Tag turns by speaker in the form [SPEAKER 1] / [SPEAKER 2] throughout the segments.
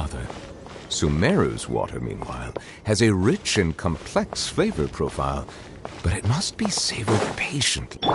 [SPEAKER 1] other. Sumeru's water, meanwhile, has a rich and complex flavor profile, but it must be savored patiently.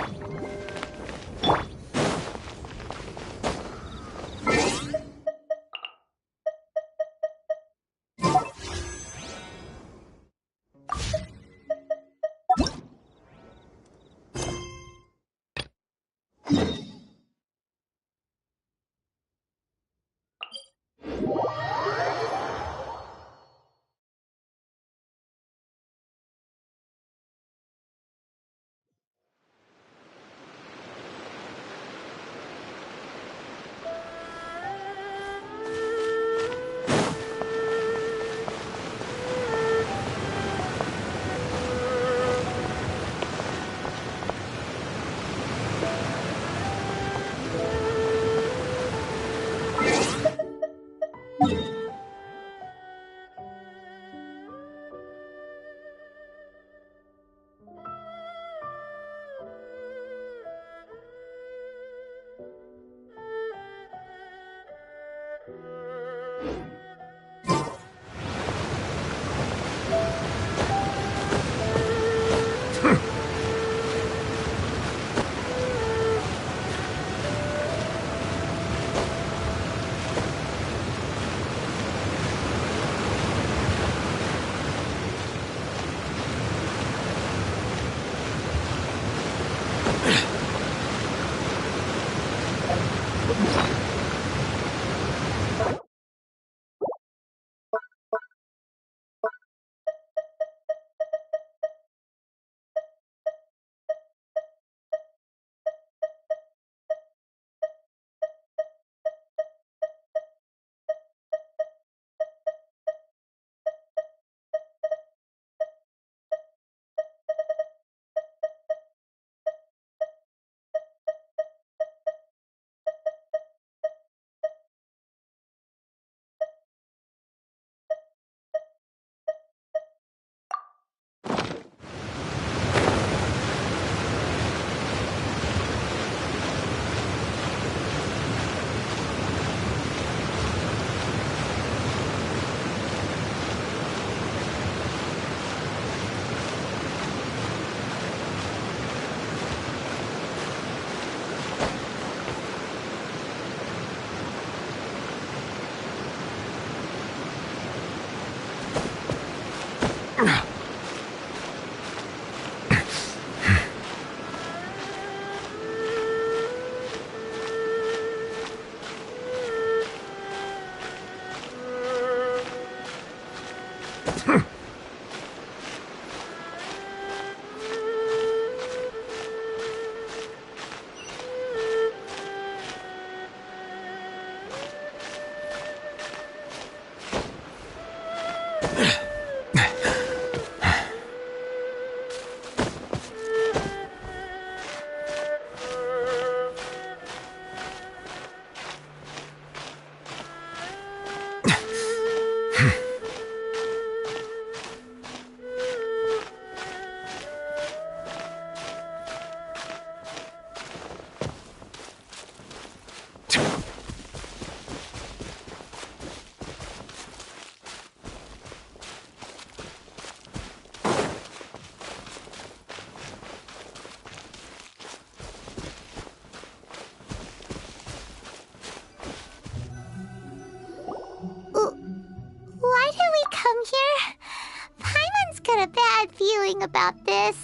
[SPEAKER 2] About this.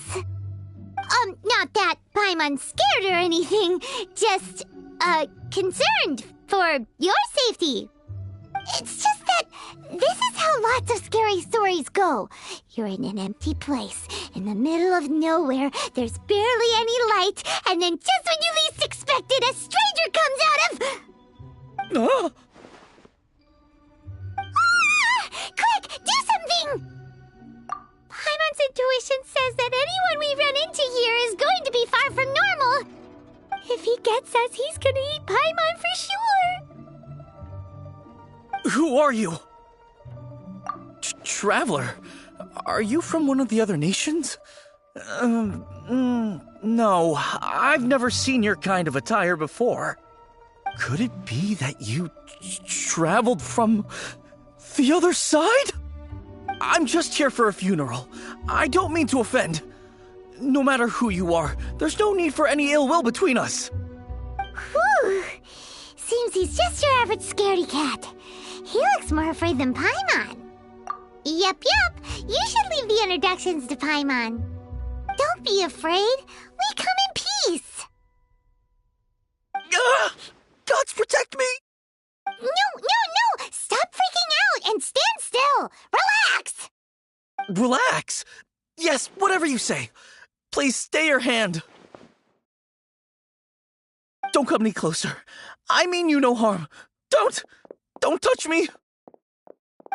[SPEAKER 2] Not that Paimon's scared or anything, just, concerned for your safety. It's just that this is how lots of scary stories go. You're in an empty place, in the middle of nowhere, there's barely any light, and then just when you least expect it, a stranger comes out of...
[SPEAKER 3] Oh!
[SPEAKER 2] Quick, do something! Paimon's intuition says that anyone we run into here is going to be far from normal. If he gets us, he's gonna eat Paimon for sure.
[SPEAKER 3] Who are you? Traveler, are you from one of the other nations? No, I've never seen your kind of attire before. Could it be that you traveled from The other side? I'm just here for a funeral. I don't mean to offend. No matter who you are, there's no need for any ill will between us.
[SPEAKER 2] Whew. Seems he's just your average scaredy cat. He looks more afraid than Paimon. Yep. You should leave the introductions to Paimon. Don't be afraid. We come in peace.
[SPEAKER 3] Gods protect me!
[SPEAKER 2] No. Stop freaking out and stand still. Relax.
[SPEAKER 3] Relax. Yes, whatever you say. Please stay your hand. Don't come any closer. I mean you no harm. Don't touch me.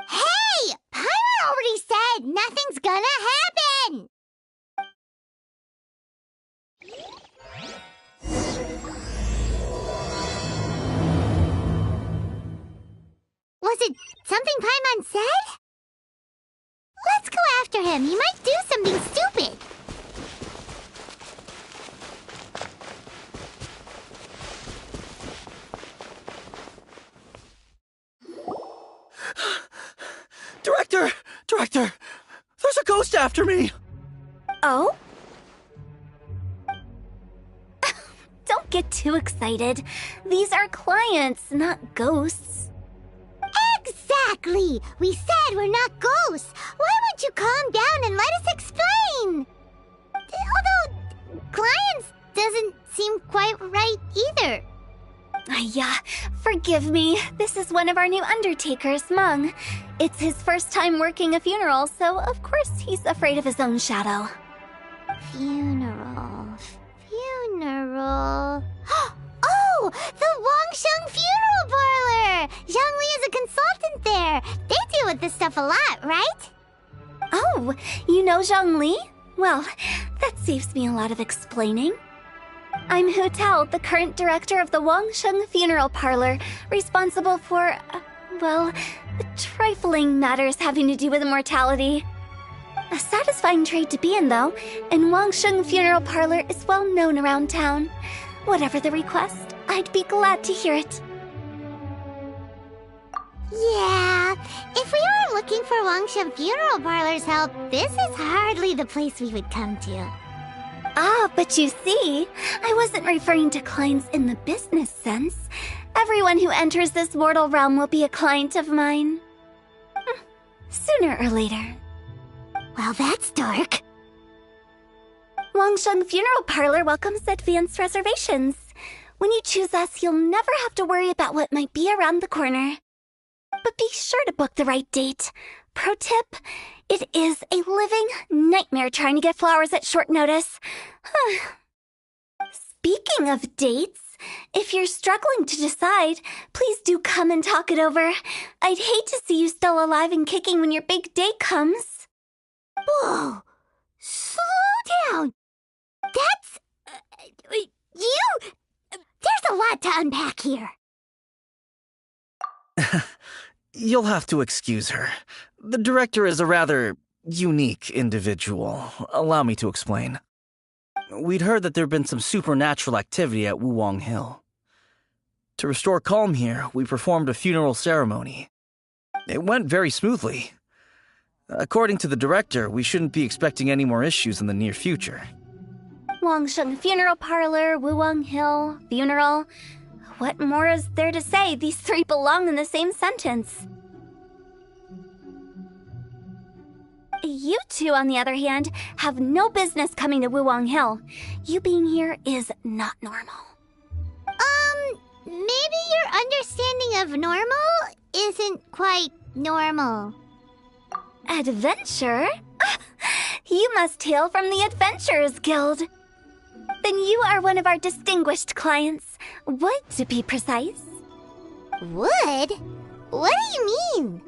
[SPEAKER 2] Hey! Paimon already said nothing's gonna happen! Was it something Paimon said? Let's go after him. He might do something stupid.
[SPEAKER 3] Director, there's a ghost after me.
[SPEAKER 4] Oh? Don't get too excited. These are clients, not ghosts.
[SPEAKER 2] Exactly! We said we're not ghosts. Why won't you calm down and let us explain? Although, clients doesn't seem quite right either.
[SPEAKER 4] Yeah, forgive me. This is one of our new undertakers, Mung. It's his first time working a funeral, so of course he's afraid of his own shadow.
[SPEAKER 2] Funeral. Oh! The Wangsheng Funeral Parlor! Zhongli is a consultant there. They deal with this stuff a lot, right?
[SPEAKER 4] Oh, you know Zhongli? Well, that saves me a lot of explaining. I'm Hu Tao, the current director of the Wangsheng Funeral Parlor, responsible for, trifling matters having to do with immortality. A satisfying trade to be in, though, and Wangsheng Funeral Parlor is well known around town. Whatever the request, I'd be glad to hear it.
[SPEAKER 2] Yeah, if we were looking for Wangsheng Funeral Parlor's help, this is hardly the place we would come to.
[SPEAKER 4] Ah, but you see, I wasn't referring to clients in the business sense. Everyone who enters this mortal realm will be a client of mine. Sooner or later.
[SPEAKER 2] Well, that's dark.
[SPEAKER 4] Wangsheng Funeral Parlor welcomes advanced reservations. When you choose us, you'll never have to worry about what might be around the corner. But be sure to book the right date. Pro tip, it is a living nightmare trying to get flowers at short notice. Speaking of dates, if you're struggling to decide, please do come and talk it over. I'd hate to see you still alive and kicking when your big day comes.
[SPEAKER 2] Whoa! Slow down! That's... There's a lot to unpack here.
[SPEAKER 3] You'll have to excuse her. The director is a rather unique individual. Allow me to explain. We'd heard that there'd been some supernatural activity at Wuwang Hill. To restore calm here, we performed a funeral ceremony. It went very smoothly. According to the director, we shouldn't be expecting any more issues in the near future.
[SPEAKER 4] Wangsheng Funeral Parlor, Wuwang Hill, funeral. What more is there to say? These three belong in the same sentence. You two, on the other hand, have no business coming to Wuwang Hill. You being here is not normal.
[SPEAKER 2] Maybe your understanding of normal isn't quite normal.
[SPEAKER 4] Adventure? You must hail from the Adventurers Guild. Then you are one of our distinguished clients. Wood, to be precise.
[SPEAKER 2] Wood? What do you mean?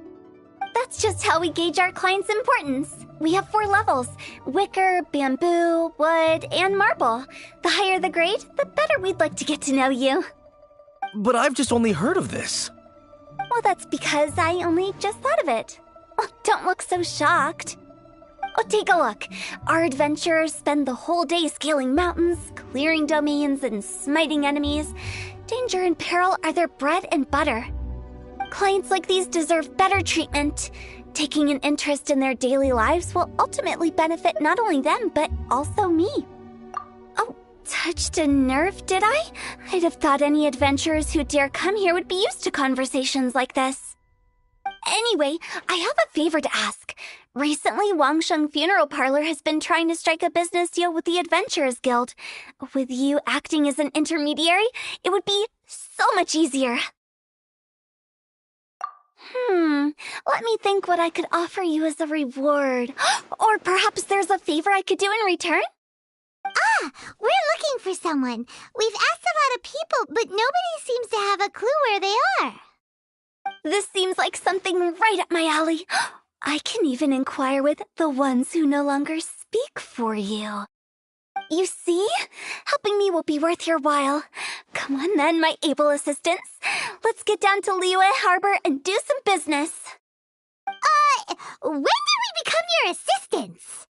[SPEAKER 4] That's just how we gauge our clients' importance. We have 4 levels: wicker, bamboo, wood, and marble. The higher the grade, the better we'd like to get to know you.
[SPEAKER 3] But I've just only heard of this.
[SPEAKER 4] Well, that's because I only just thought of it. Oh, don't look so shocked. Oh, take a look. Our adventurers spend the whole day scaling mountains, clearing domains, and smiting enemies. Danger and peril are their bread and butter. Clients like these deserve better treatment. Taking an interest in their daily lives will ultimately benefit not only them, but also me. Oh, touched a nerve, did I? I'd have thought any adventurers who dare come here would be used to conversations like this. Anyway, I have a favor to ask. Recently, Wangsheng Funeral Parlor has been trying to strike a business deal with the Adventurers Guild. With you acting as an intermediary, it would be so much easier. Let me think what I could offer you as a reward. Or perhaps there's a favor I could do in return?
[SPEAKER 2] Ah, we're looking for someone. We've asked a lot of people, but nobody seems to have a clue where they are.
[SPEAKER 4] This seems like something right up my alley. I can even inquire with the ones who no longer speak for you. You see? Helping me will be worth your while. Come on then, my able assistants. Let's get down to Liyue Harbor and do some business.
[SPEAKER 2] When did we become your assistants?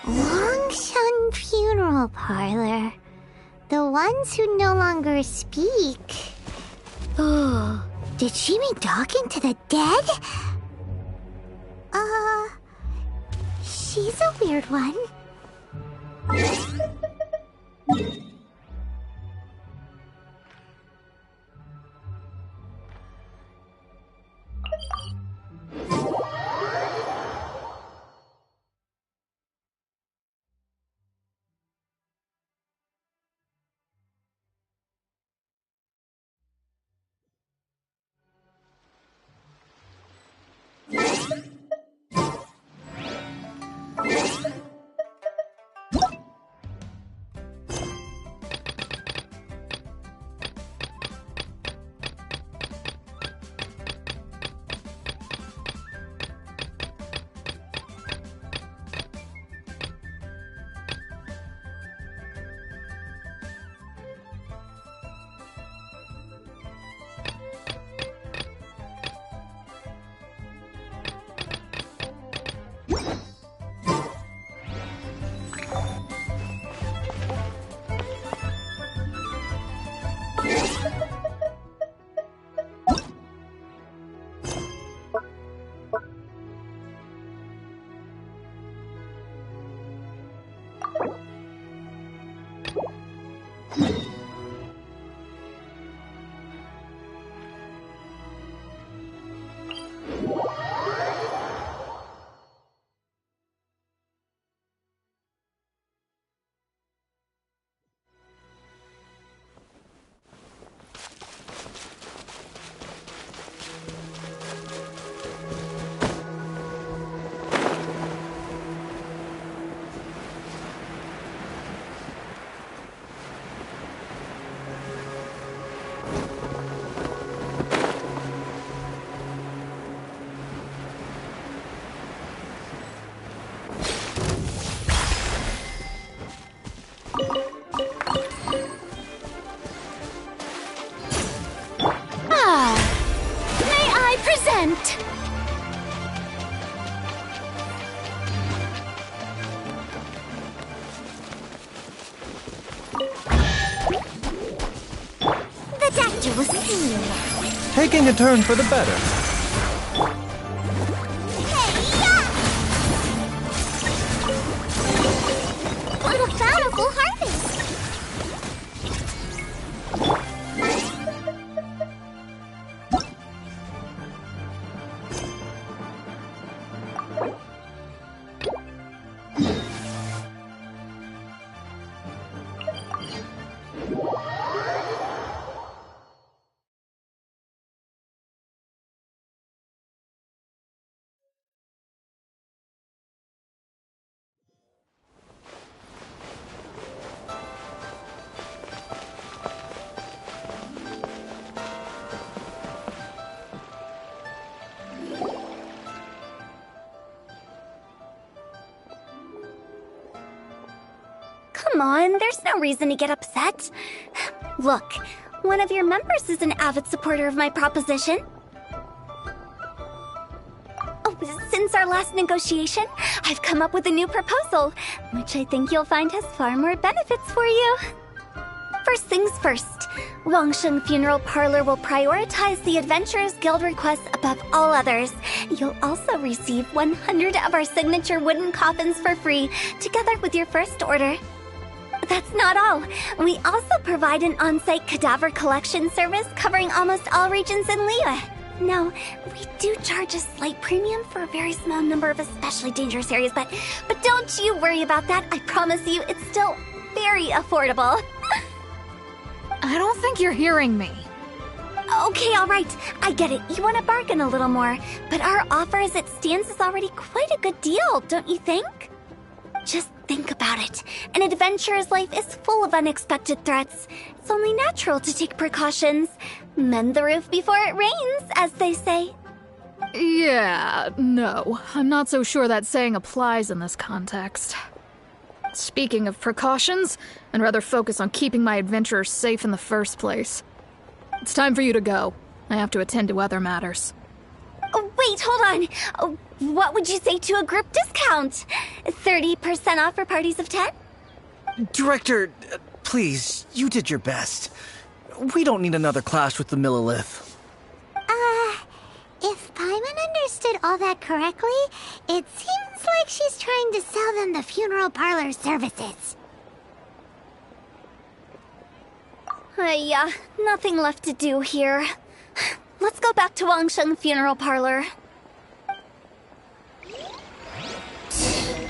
[SPEAKER 2] Wangsheng Funeral Parlor. The ones who no longer speak. Oh, did she mean talking to the dead? She's a weird one.
[SPEAKER 5] Taking a turn for the better.
[SPEAKER 2] What a bountiful harvest!
[SPEAKER 4] Come on, there's no reason to get upset. Look, one of your members is an avid supporter of my proposition. Oh, since our last negotiation, I've come up with a new proposal, which I think you'll find has far more benefits for you. For First things first, Wangsheng Funeral Parlor will prioritize the Adventurers Guild requests above all others. You'll also receive 100 of our signature wooden coffins for free, together with your first order. That's not all. We also provide an on-site cadaver collection service covering almost all regions in Liyue. Now, we do charge a slight premium for a very small number of especially dangerous areas, but don't you worry about that. I promise you, it's still very affordable.
[SPEAKER 6] I don't think you're hearing me.
[SPEAKER 4] Okay, all right. I get it. You want to bargain a little more, but our offer as it stands is already quite a good deal, don't you think? Just think about it. An adventurer's life is full of unexpected threats. It's only natural to take precautions. Mend the roof before it rains, as they say.
[SPEAKER 6] Yeah, no. I'm not so sure that saying applies in this context. Speaking of precautions, I'd rather focus on keeping my adventurers safe in the first place. It's time for you to go. I have to attend to other matters.
[SPEAKER 4] Oh, wait, hold on. Oh, what would you say to a group discount? 30% off for parties of 10?
[SPEAKER 3] Director, please, you did your best. We don't need another clash with the Millilith.
[SPEAKER 2] If Paimon understood all that correctly, it seems like she's trying to sell them the funeral parlor services.
[SPEAKER 4] Nothing left to do here. Let's go back to Wangsheng Funeral Parlor.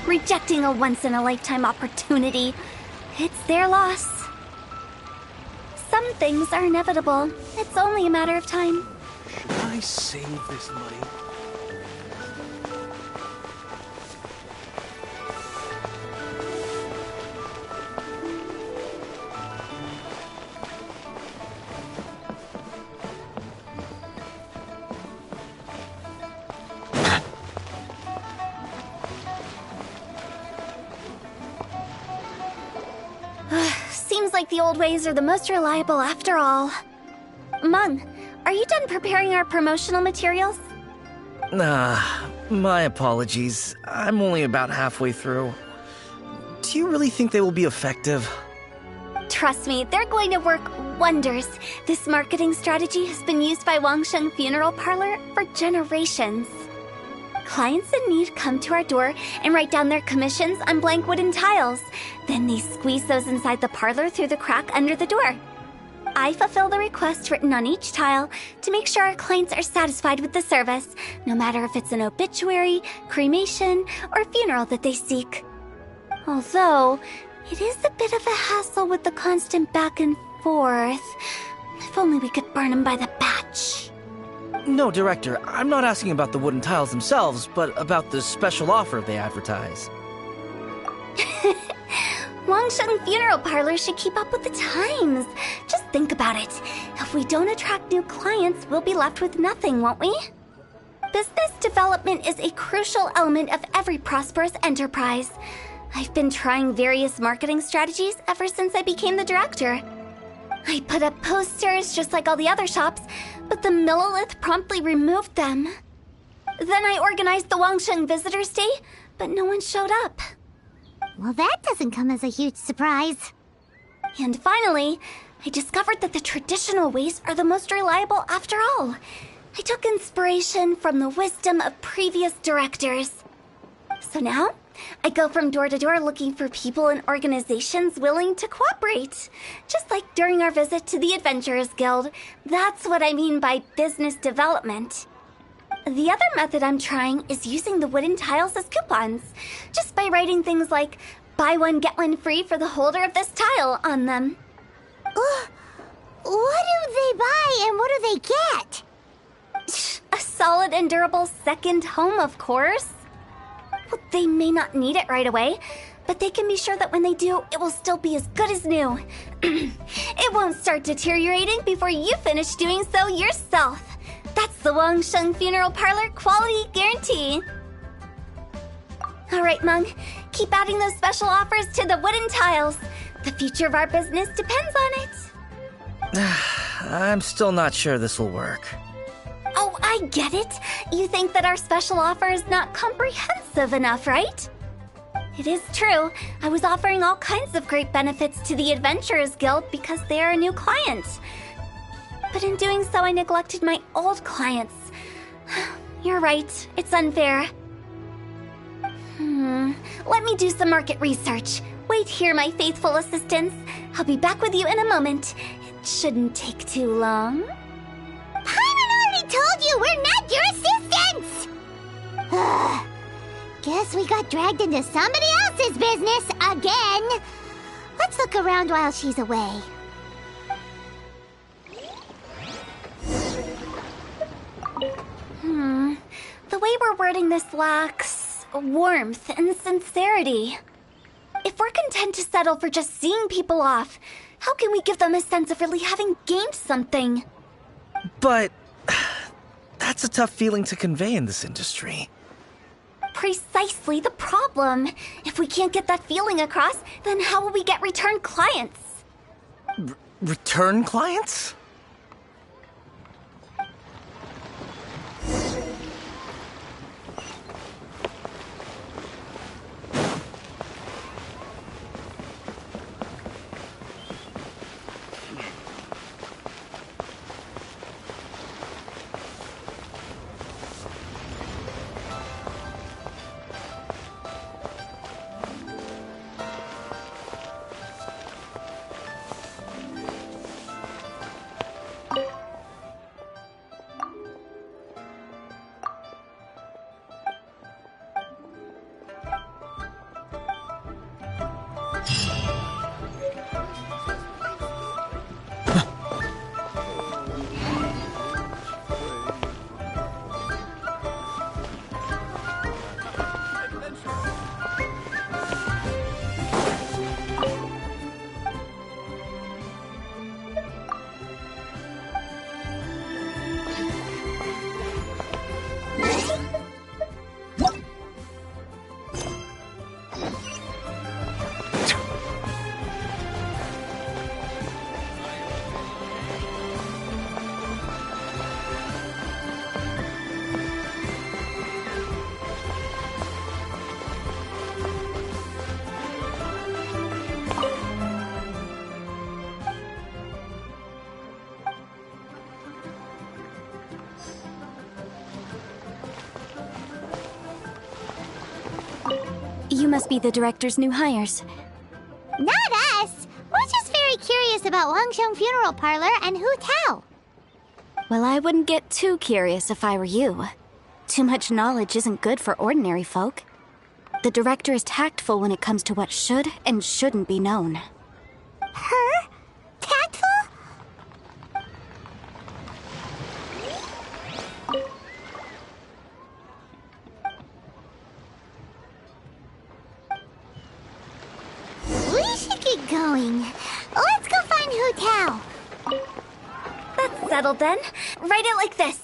[SPEAKER 4] Rejecting a once-in-a-lifetime opportunity. It's their loss. Some things are inevitable. It's only a matter of time.
[SPEAKER 5] Should I save this money?
[SPEAKER 4] Seems like the old ways are the most reliable after all. Mung, are you done preparing our promotional materials?
[SPEAKER 3] My apologies. I'm only about halfway through. Do you really think they will be effective?
[SPEAKER 4] Trust me, they're going to work wonders. This marketing strategy has been used by Wangsheng Funeral Parlor for generations. Clients in need come to our door and write down their commissions on blank wooden tiles. Then they squeeze those inside the parlor through the crack under the door. I fulfill the request written on each tile to make sure our clients are satisfied with the service, no matter if it's an obituary, cremation, or funeral that they seek. Although, it is a bit of a hassle with the constant back and forth. If only we could burn them by the batch.
[SPEAKER 3] No, Director, I'm not asking about the wooden tiles themselves, but about the special offer they advertise.
[SPEAKER 4] Wangsheng Funeral Parlor should keep up with the times. Just think about it. If we don't attract new clients, we'll be left with nothing, won't we? Business development is a crucial element of every prosperous enterprise. I've been trying various marketing strategies ever since I became the director. I put up posters just like all the other shops, but the Millilith promptly removed them. Then I organized the Wangsheng Visitors Day, but no one showed up.
[SPEAKER 2] Well, that doesn't come as a huge surprise.
[SPEAKER 4] And finally, I discovered that the traditional ways are the most reliable after all. I took inspiration from the wisdom of previous directors. So now, I go from door to door looking for people and organizations willing to cooperate. Just like during our visit to the Adventurers Guild. That's what I mean by business development. The other method I'm trying is using the wooden tiles as coupons. Just by writing things like, buy one, get one free for the holder of this tile on them.
[SPEAKER 2] What do they buy and what do they get?
[SPEAKER 4] A solid and durable second home, of course. Well, they may not need it right away, but they can be sure that when they do, it will still be as good as new. It won't start deteriorating before you finish doing so yourself. That's the Wangsheng Funeral Parlor quality guarantee. All right, Mung, keep adding those special offers to the wooden tiles. The future of our business depends on it.
[SPEAKER 3] I'm still not sure this will work.
[SPEAKER 4] Oh, I get it. You think that our special offer is not comprehensive enough, right? It is true. I was offering all kinds of great benefits to the Adventurers Guild because they are a new client. But in doing so, I neglected my old clients. You're right. It's unfair. Let me do some market research. Wait here, my faithful assistants. I'll be back with you in a moment. It shouldn't take too long.
[SPEAKER 2] Paimon already told you we're not your assistants! Guess we got dragged into somebody else's business again. Let's look around while she's away.
[SPEAKER 4] The way we're wording this lacks warmth and sincerity. If we're content to settle for just seeing people off, how can we give them a sense of really having gained something?
[SPEAKER 3] But that's a tough feeling to convey in this industry.
[SPEAKER 4] Precisely the problem. If we can't get that feeling across, then how will we get return clients?
[SPEAKER 3] Return clients?
[SPEAKER 4] You must be the director's new hires.
[SPEAKER 2] Not us! We're just very curious about Wangsheng Funeral Parlor and Hu Tao.
[SPEAKER 4] Well, I wouldn't get too curious if I were you. Too much knowledge isn't good for ordinary folk. The director is tactful when it comes to what should and shouldn't be known.
[SPEAKER 2] Her? Tactful? We should get going. Let's go find Hu Tao.
[SPEAKER 4] That's settled then. Write it like this.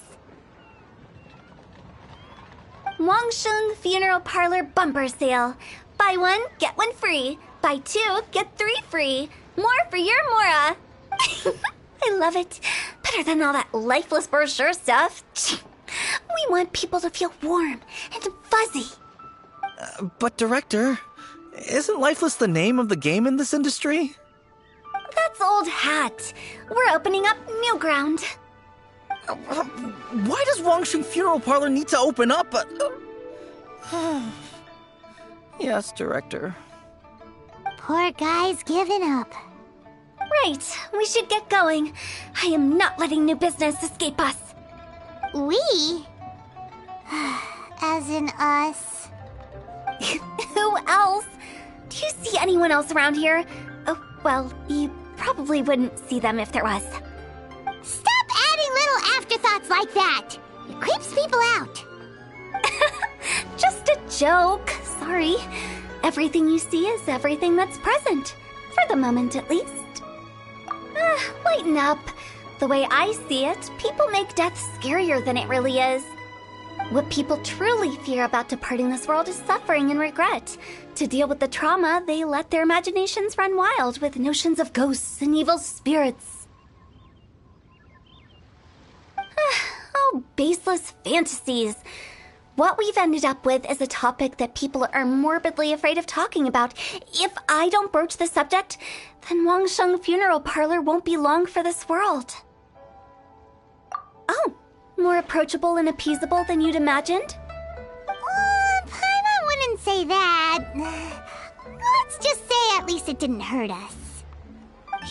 [SPEAKER 4] Wangsheng Funeral Parlor Bumper Sale. Buy one, get one free. Buy two, get three free. More for your Mora. I love it. Better than all that lifeless brochure stuff. We want people to feel warm and fuzzy.
[SPEAKER 3] But Director, isn't Lifeless the name of the game in this industry?
[SPEAKER 4] That's old hat. We're opening up new ground.
[SPEAKER 3] Why does Wangsheng Funeral Parlor need to open up? Yes, Director.
[SPEAKER 2] Poor guy's given up.
[SPEAKER 4] Right, we should get going. I am not letting new business escape us.
[SPEAKER 2] We? As in us.
[SPEAKER 4] Who else? Do you see anyone else around here? Oh, well, you probably wouldn't see them if there was.
[SPEAKER 2] Stop adding little afterthoughts like that! It creeps people out.
[SPEAKER 4] Just a joke. Sorry. Everything you see is everything that's present. For the moment, at least. Lighten up. The way I see it, people make death scarier than it really is. What people truly fear about departing this world is suffering and regret. To deal with the trauma, they let their imaginations run wild with notions of ghosts and evil spirits. Oh, baseless fantasies. What we've ended up with is a topic that people are morbidly afraid of talking about. If I don't broach the subject, then Wangsheng Funeral Parlor won't be long for this world. Oh, more approachable and appeasable than you'd imagined?
[SPEAKER 2] Paimon wouldn't say that. Let's just say at least it didn't hurt us.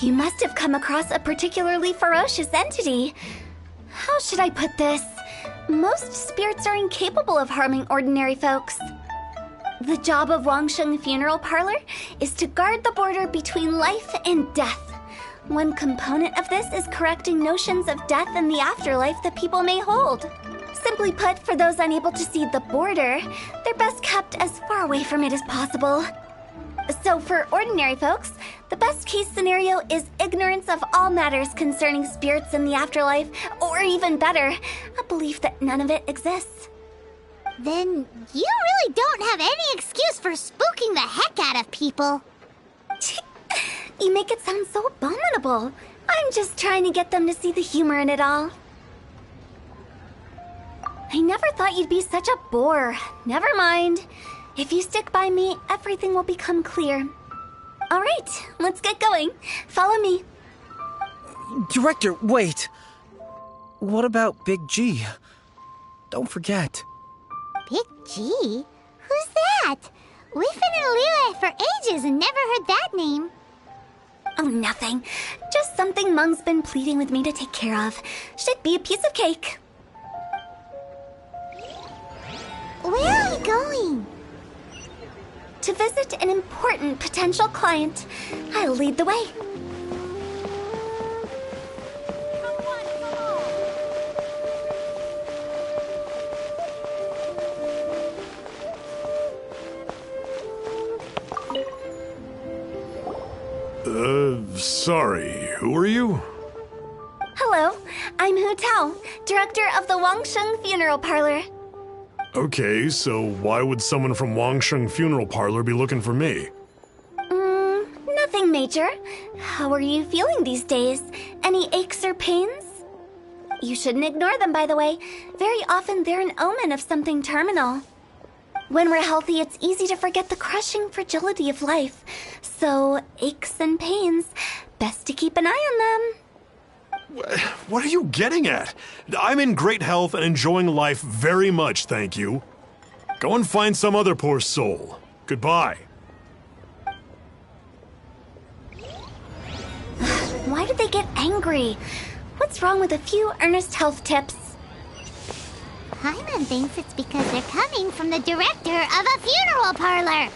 [SPEAKER 4] You must have come across a particularly ferocious entity. How should I put this? Most spirits are incapable of harming ordinary folks. The job of Wangsheng Funeral Parlor is to guard the border between life and death. One component of this is correcting notions of death and the afterlife that people may hold. Simply put, for those unable to see the border, they're best kept as far away from it as possible. So for ordinary folks, the best case scenario is ignorance of all matters concerning spirits and the afterlife, or even better, a belief that none of it exists.
[SPEAKER 2] Then you really don't have any excuse for spooking the heck out of people.
[SPEAKER 4] You make it sound so abominable. I'm just trying to get them to see the humor in it all. I never thought you'd be such a bore. Never mind. If you stick by me, everything will become clear. All right, let's get going. Follow me.
[SPEAKER 3] Director, wait! What about Big G? Don't forget.
[SPEAKER 2] Big G? Who's that? We've been in Liyue for ages and never heard that name.
[SPEAKER 4] Oh, nothing. Just something Mung's been pleading with me to take care of. Should be a piece of cake.
[SPEAKER 2] Where are we going?
[SPEAKER 4] To visit an important potential client. I'll lead the way.
[SPEAKER 7] Sorry, who are you?
[SPEAKER 4] Hello, I'm Hu Tao, director of the Wangsheng Funeral Parlor.
[SPEAKER 7] Okay, so why would someone from Wangsheng Funeral Parlor be looking for me?
[SPEAKER 4] Nothing major. How are you feeling these days? Any aches or pains? You shouldn't ignore them, by the way. Very often they're an omen of something terminal. When we're healthy, it's easy to forget the crushing fragility of life. So, aches and pains, best to keep an eye on them.
[SPEAKER 7] What are you getting at? I'm in great health and enjoying life very much, thank you. Go and find some other poor soul. Goodbye.
[SPEAKER 4] Why did they get angry? What's wrong with a few earnest health tips?
[SPEAKER 2] Paimon thinks it's because they're coming from the director of a funeral parlor.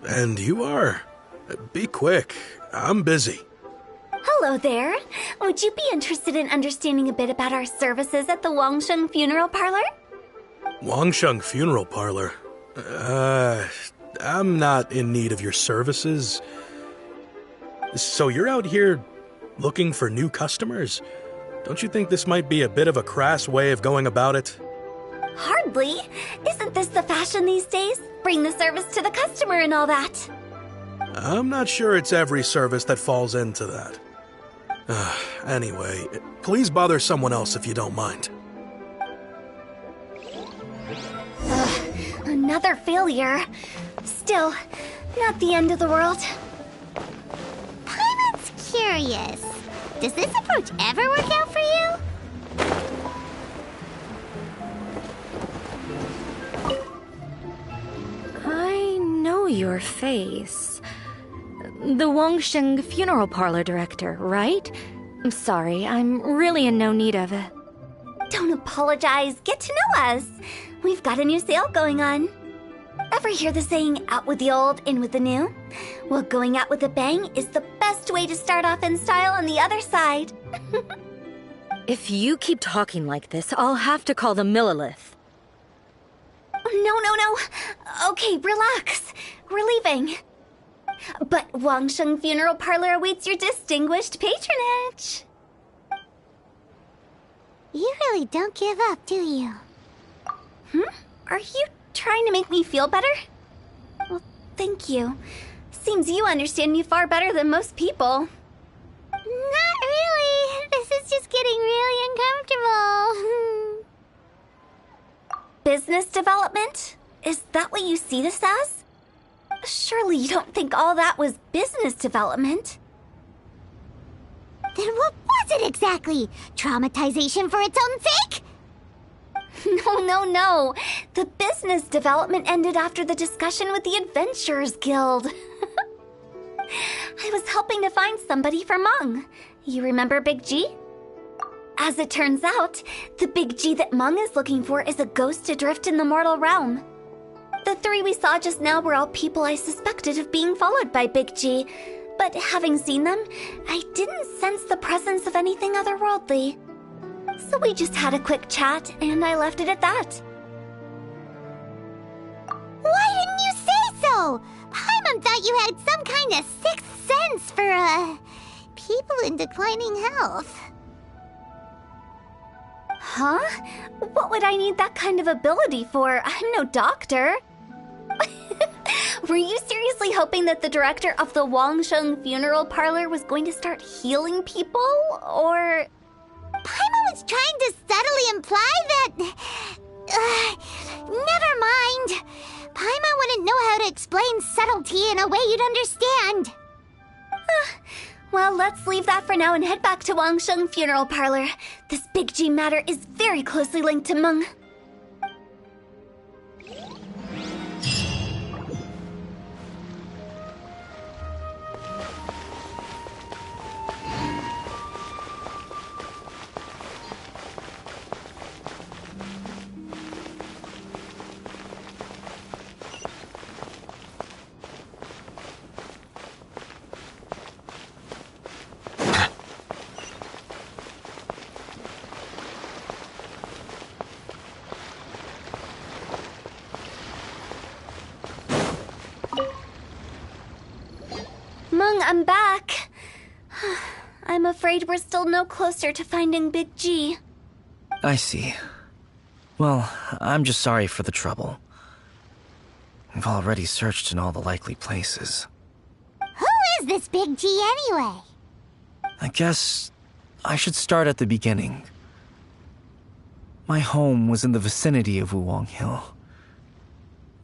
[SPEAKER 5] And you are? Be quick. I'm busy.
[SPEAKER 4] Hello there. Would you be interested in understanding a bit about our services at the Wangsheng Funeral Parlor?
[SPEAKER 5] Wangsheng Funeral Parlor? I'm not in need of your services. So you're out here looking for new customers? Don't you think this might be a bit of a crass way of going about it?
[SPEAKER 4] Hardly. Isn't this the fashion these days? Bring the service to the customer and all that.
[SPEAKER 5] I'm not sure it's every service that falls into that. Anyway, please bother someone else if you don't mind.
[SPEAKER 4] Another failure. Still, not the end of the world.
[SPEAKER 2] Paimon's curious. Does this approach ever work out for you?
[SPEAKER 8] I know your face. The Wangsheng Funeral Parlor director, right? I'm sorry, I'm really in no need of it.
[SPEAKER 4] Don't apologize. Get to know us. We've got a new sale going on. Ever hear the saying, out with the old, in with the new? Well, going out with a bang is the best way to start off in style on the other side.
[SPEAKER 8] If you keep talking like this, I'll have to call the Millilith.
[SPEAKER 4] No. Okay, relax. We're leaving. But Wangsheng Funeral Parlor awaits your distinguished patronage.
[SPEAKER 2] You really don't give up, do you?
[SPEAKER 4] Are you trying to make me feel better? Well, thank you. Seems you understand me far better than most people.
[SPEAKER 2] Not really. This is just getting really uncomfortable.
[SPEAKER 4] Business development? Is that what you see this as? Surely you don't think all that was business development.
[SPEAKER 2] Then what was it exactly? Traumatization for its own sake?
[SPEAKER 4] No. The business development ended after the discussion with the Adventurers Guild. I was helping to find somebody for Meng. You remember Big G? As it turns out, the Big G that Meng is looking for is a ghost adrift in the mortal realm. The three we saw just now were all people I suspected of being followed by Big G, but having seen them, I didn't sense the presence of anything otherworldly. So we just had a quick chat, and I left it at that.
[SPEAKER 2] Why didn't you say so? Paimon thought you had some kind of sixth sense for, people in declining health.
[SPEAKER 4] Huh? What would I need that kind of ability for? I'm no doctor. Were you seriously hoping that the director of the Wangsheng Funeral Parlor was going to start healing people, or...?
[SPEAKER 2] Paimon was trying to subtly imply that... never mind. Paimon wouldn't know how to explain subtlety in a way you'd understand.
[SPEAKER 4] Well, let's leave that for now and head back to Wangsheng Funeral Parlor. This Big G matter is very closely linked to Meng. Meng, I'm back. I'm afraid we're still no closer to finding Big G.
[SPEAKER 3] I see. Well, I'm just sorry for the trouble. We've already searched in all the likely places.
[SPEAKER 2] Who is this Big G anyway?
[SPEAKER 3] I guess I should start at the beginning. My home was in the vicinity of Wuwang Hill.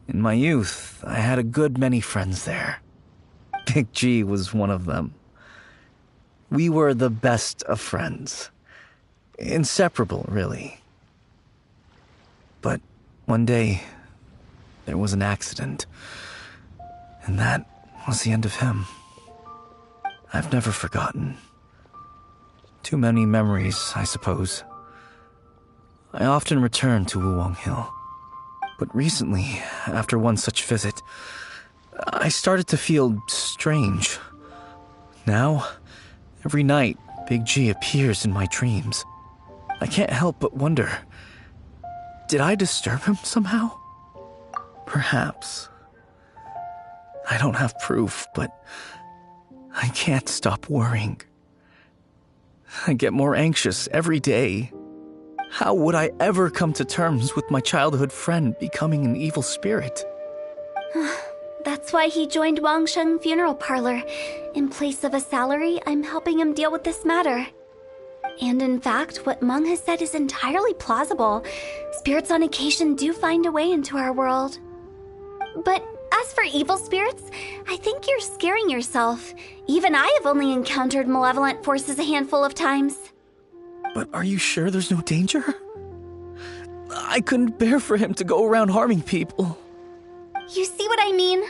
[SPEAKER 3] In my youth, I had a good many friends there. Big G was one of them. We were the best of friends. Inseparable, really. But one day, there was an accident. And that was the end of him. I've never forgotten. Too many memories, I suppose. I often return to Wuwang Hill. But recently, after one such visit, I started to feel strange. Now, every night, Big G appears in my dreams. I can't help but wonder, did I disturb him somehow? Perhaps. I don't have proof, but I can't stop worrying. I get more anxious every day. How would I ever come to terms with my childhood friend becoming an evil spirit?
[SPEAKER 4] That's why he joined Wangsheng Funeral Parlor. In place of a salary, I'm helping him deal with this matter. And in fact, what Meng has said is entirely plausible. Spirits on occasion do find a way into our world. But as for evil spirits, I think you're scaring yourself. Even I have only encountered malevolent forces a handful of times.
[SPEAKER 3] But are you sure there's no danger? I couldn't bear for him to go around harming people.
[SPEAKER 4] You see what I mean?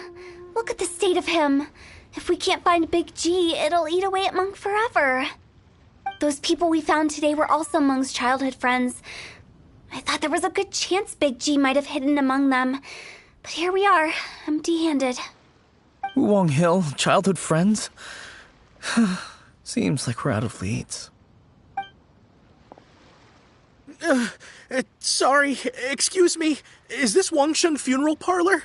[SPEAKER 4] Look at the state of him. If we can't find Big G, it'll eat away at Meng forever. Those people we found today were also Meng's childhood friends. I thought there was a good chance Big G might have hidden among them. But here we are, empty-handed.
[SPEAKER 3] Wuwang Hill, childhood friends? Seems like we're out of leads.
[SPEAKER 5] Sorry, excuse me. Is this Wangsheng Funeral Parlor?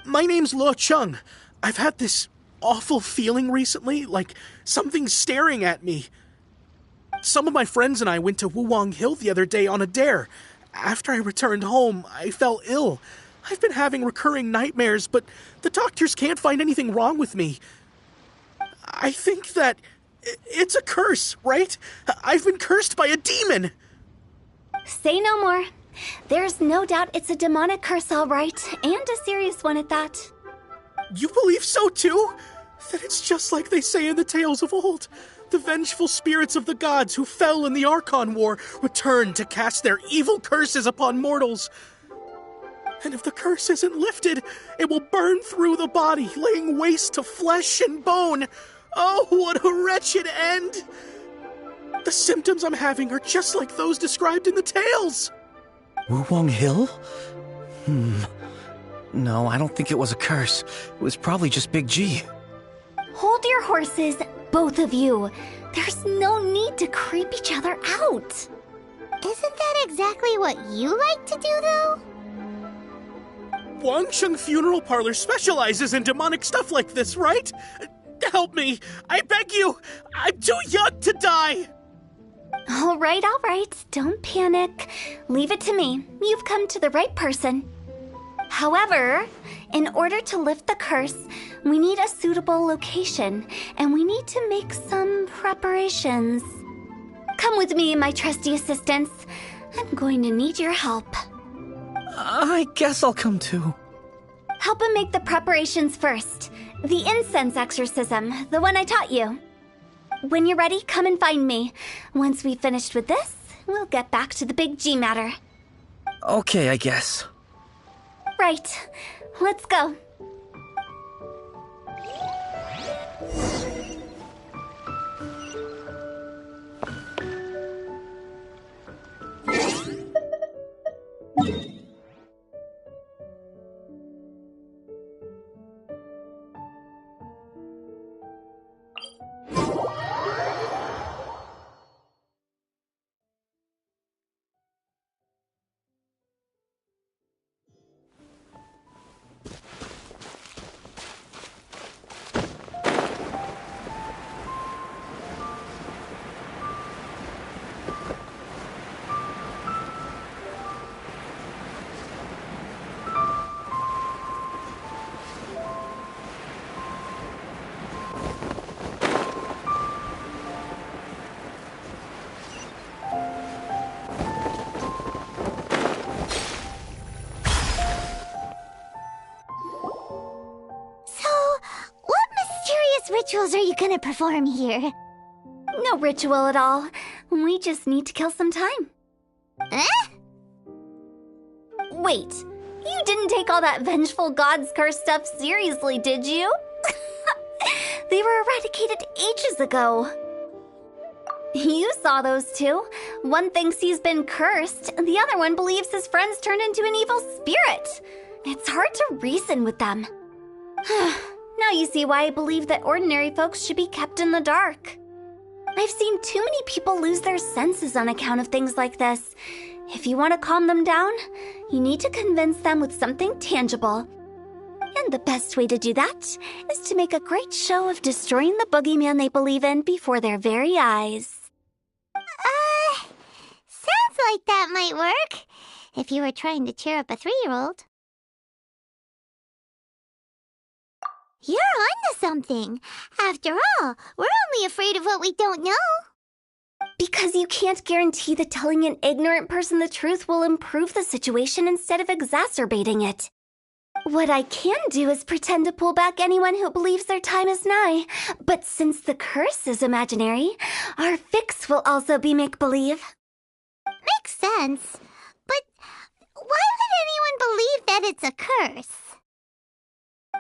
[SPEAKER 5] My name's Luo Chung. I've had this awful feeling recently, like something's staring at me. Some of my friends and I went to Wuwang Hill the other day on a dare. After I returned home, I fell ill. I've been having recurring nightmares, but the doctors can't find anything wrong with me. I think that it's a curse, right? I've been cursed by a demon.
[SPEAKER 4] Say no more. There's no doubt it's a demonic curse, all right, and a serious one at that.
[SPEAKER 5] You believe so too? That it's just like they say in the tales of old. The vengeful spirits of the gods who fell in the Archon War return to cast their evil curses upon mortals. And if the curse isn't lifted, it will burn through the body, laying waste to flesh and bone. Oh, what a wretched end! The symptoms I'm having are just like those described in the tales.
[SPEAKER 3] Wuwang Hill? No, I don't think it was a curse. It was probably just Big G.
[SPEAKER 4] Hold your horses, both of you. There's no need to creep each other out.
[SPEAKER 2] Isn't that exactly what you like to do, though?
[SPEAKER 5] Wangsheng Funeral Parlor specializes in demonic stuff like this, right? Help me. I beg you. I'm too young to die.
[SPEAKER 4] All right. Don't panic. Leave it to me. You've come to the right person. However, in order to lift the curse, we need a suitable location, and we need to make some preparations. Come with me, my trusty assistants. I'm going to need your help.
[SPEAKER 3] I guess I'll come too.
[SPEAKER 4] Help him make the preparations first. The incense exorcism, the one I taught you. When you're ready, come and find me. Once we've finished with this, we'll get back to the Big G matter.
[SPEAKER 3] Okay, I guess.
[SPEAKER 4] Right. Let's go.
[SPEAKER 2] Rituals are you gonna perform here?
[SPEAKER 4] No ritual at all. We just need to kill some time.
[SPEAKER 2] Eh?
[SPEAKER 4] Wait, you didn't take all that vengeful god's curse stuff seriously, did you? They were eradicated ages ago. You saw those two. One thinks he's been cursed, and the other one believes his friends turned into an evil spirit. It's hard to reason with them. Now you see why I believe that ordinary folks should be kept in the dark. I've seen too many people lose their senses on account of things like this. If you want to calm them down, you need to convince them with something tangible. And the best way to do that is to make a great show of destroying the boogeyman they believe in before their very eyes.
[SPEAKER 2] Sounds like that might work. If you were trying to cheer up a 3-year-old. You're onto something. After all, we're only afraid of what we don't know.
[SPEAKER 4] Because you can't guarantee that telling an ignorant person the truth will improve the situation instead of exacerbating it. What I can do is pretend to pull back anyone who believes their time is nigh. But since the curse is imaginary, our fix will also be make-believe.
[SPEAKER 2] Makes sense. But why would anyone believe that it's a curse?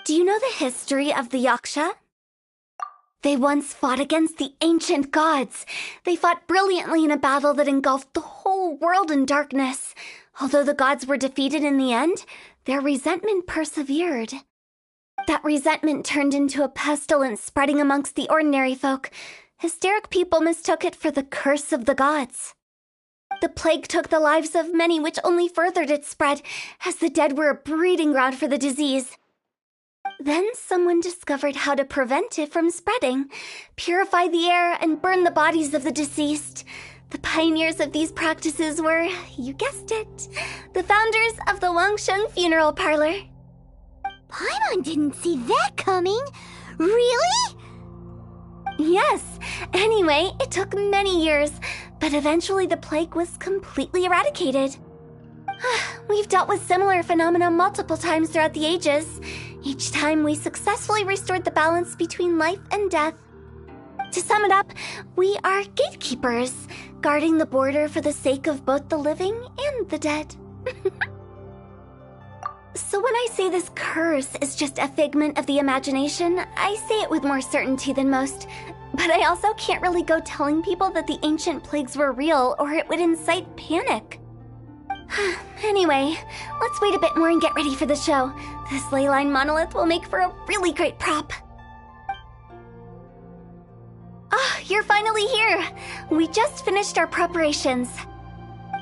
[SPEAKER 4] Do you know the history of the Yaksha? They once fought against the ancient gods. They fought brilliantly in a battle that engulfed the whole world in darkness. Although the gods were defeated in the end, their resentment persevered. That resentment turned into a pestilence spreading amongst the ordinary folk. Hysteric people mistook it for the curse of the gods. The plague took the lives of many, which only furthered its spread, as the dead were a breeding ground for the disease. Then someone discovered how to prevent it from spreading, purify the air, and burn the bodies of the deceased. The pioneers of these practices were, you guessed it, the founders of the Wangsheng Funeral Parlor.
[SPEAKER 2] Paimon didn't see that coming. Really?
[SPEAKER 4] Yes. Anyway, it took many years, but eventually the plague was completely eradicated. We've dealt with similar phenomena multiple times throughout the ages. Each time we successfully restored the balance between life and death. To sum it up, we are gatekeepers, guarding the border for the sake of both the living and the dead. So when I say this curse is just a figment of the imagination, I say it with more certainty than most. But I also can't really go telling people that the ancient plagues were real, or it would incite panic. Anyway, let's wait a bit more and get ready for the show. This leyline monolith will make for a really great prop. You're finally here! We just finished our preparations.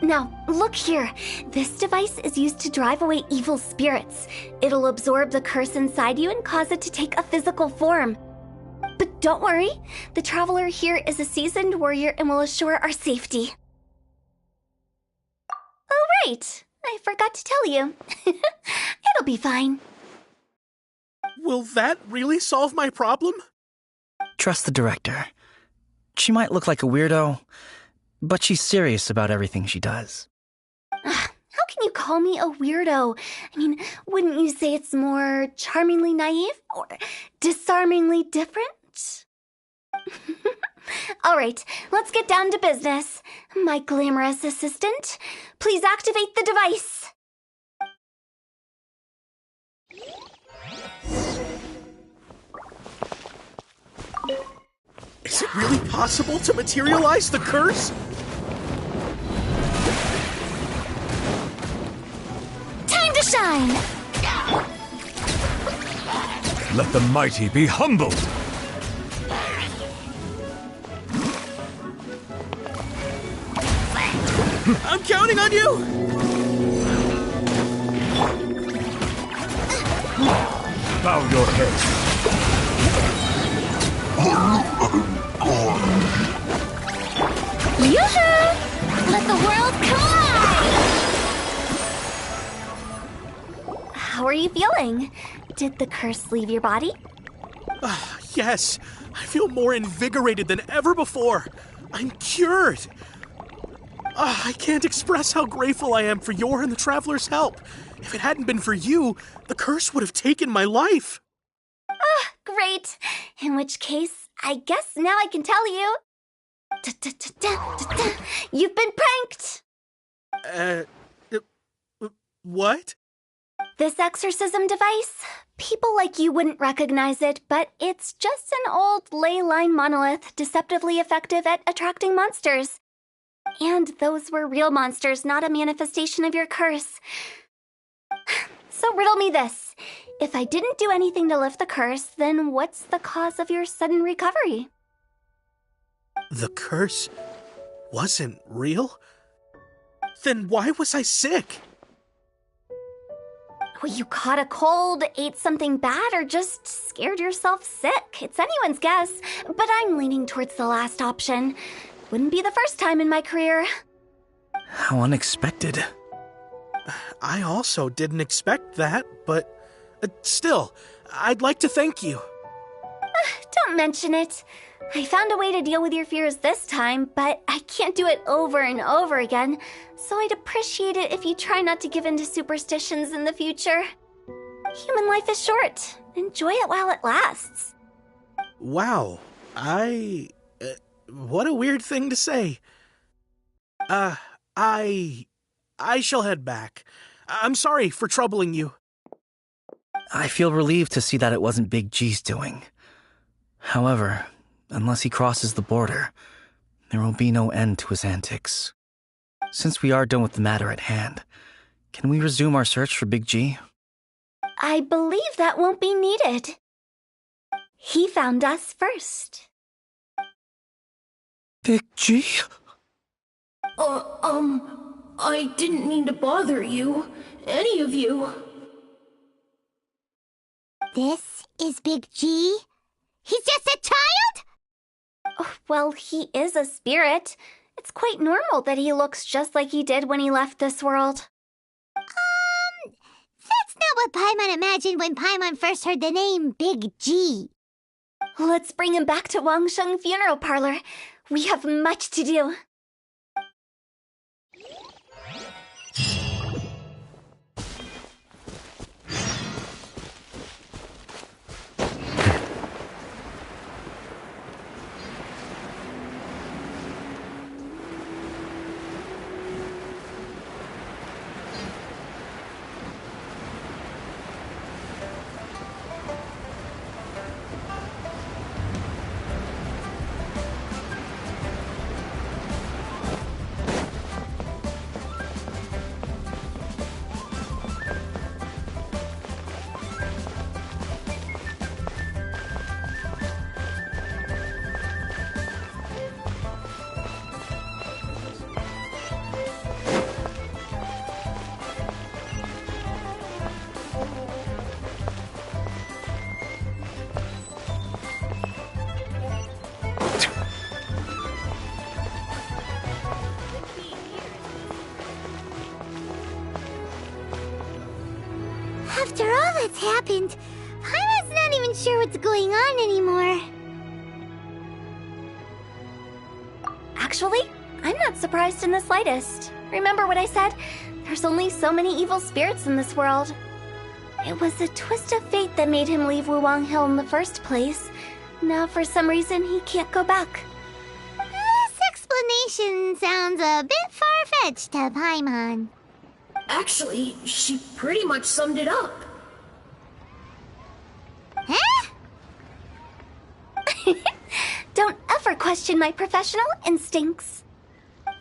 [SPEAKER 4] Now, look here. This device is used to drive away evil spirits. It'll absorb the curse inside you and cause it to take a physical form. But don't worry, the traveler here is a seasoned warrior and will assure our safety. Oh, right. I forgot to tell you. It'll be fine.
[SPEAKER 5] Will that really solve my problem?
[SPEAKER 3] Trust the director. She might look like a weirdo, but she's serious about everything she does.
[SPEAKER 4] How can you call me a weirdo? I mean, wouldn't you say it's more charmingly naive or disarmingly different? All right, let's get down to business. My glamorous assistant, please activate the device.
[SPEAKER 5] Is it really possible to materialize the curse?
[SPEAKER 2] Time to shine!
[SPEAKER 1] Let the mighty be humbled!
[SPEAKER 5] I'm counting on you!
[SPEAKER 1] Bow your head.
[SPEAKER 2] Yoo-hoo! Let the world collide!
[SPEAKER 4] How are you feeling? Did the curse leave your body?
[SPEAKER 5] Yes, I feel more invigorated than ever before. I'm cured. I can't express how grateful I am for your and the Traveler's help. If it hadn't been for you, the curse would have taken my life.
[SPEAKER 4] Great. In which case, I guess now I can tell you. You've been pranked!
[SPEAKER 5] What?
[SPEAKER 4] This exorcism device, people like you wouldn't recognize it, but it's just an old ley line monolith deceptively effective at attracting monsters. And those were real monsters, not a manifestation of your curse. So riddle me this. If I didn't do anything to lift the curse, then what's the cause of your sudden recovery?
[SPEAKER 5] The curse wasn't real? Then why was I sick?
[SPEAKER 4] Well, you caught a cold, ate something bad, or just scared yourself sick. It's anyone's guess, but I'm leaning towards the last option. Wouldn't be the first time in my career.
[SPEAKER 3] How unexpected.
[SPEAKER 5] I also didn't expect that, but still, I'd like to thank you.
[SPEAKER 4] Don't mention it. I found a way to deal with your fears this time, but I can't do it over and over again, so I'd appreciate it if you try not to give in to superstitions in the future. Human life is short. Enjoy it while it lasts.
[SPEAKER 5] Wow, what a weird thing to say. I shall head back. I'm sorry for troubling you.
[SPEAKER 3] I feel relieved to see that it wasn't Big G's doing. However, unless he crosses the border, there will be no end to his antics. Since we are done with the matter at hand, can we resume our search for Big G?
[SPEAKER 4] I believe that won't be needed. He found us first.
[SPEAKER 3] Big G?
[SPEAKER 9] I didn't mean to bother you. Any of you.
[SPEAKER 2] This is Big G? He's just a child?
[SPEAKER 4] Oh, well, he is a spirit. It's quite normal that he looks just like he did when he left this world.
[SPEAKER 2] That's not what Paimon imagined when Paimon first heard the name Big G.
[SPEAKER 4] Let's bring him back to Wangsheng Funeral Parlor. We have much to do.
[SPEAKER 2] After all that's happened, Paimon's not even sure what's going on anymore.
[SPEAKER 4] Actually, I'm not surprised in the slightest. Remember what I said? There's only so many evil spirits in this world. It was a twist of fate that made him leave Wuwang Hill in the first place. Now, for some reason, he can't go back.
[SPEAKER 2] This explanation sounds a bit far-fetched to Paimon.
[SPEAKER 9] Actually, she pretty much summed it up.
[SPEAKER 2] Huh?
[SPEAKER 4] Don't ever question my professional instincts.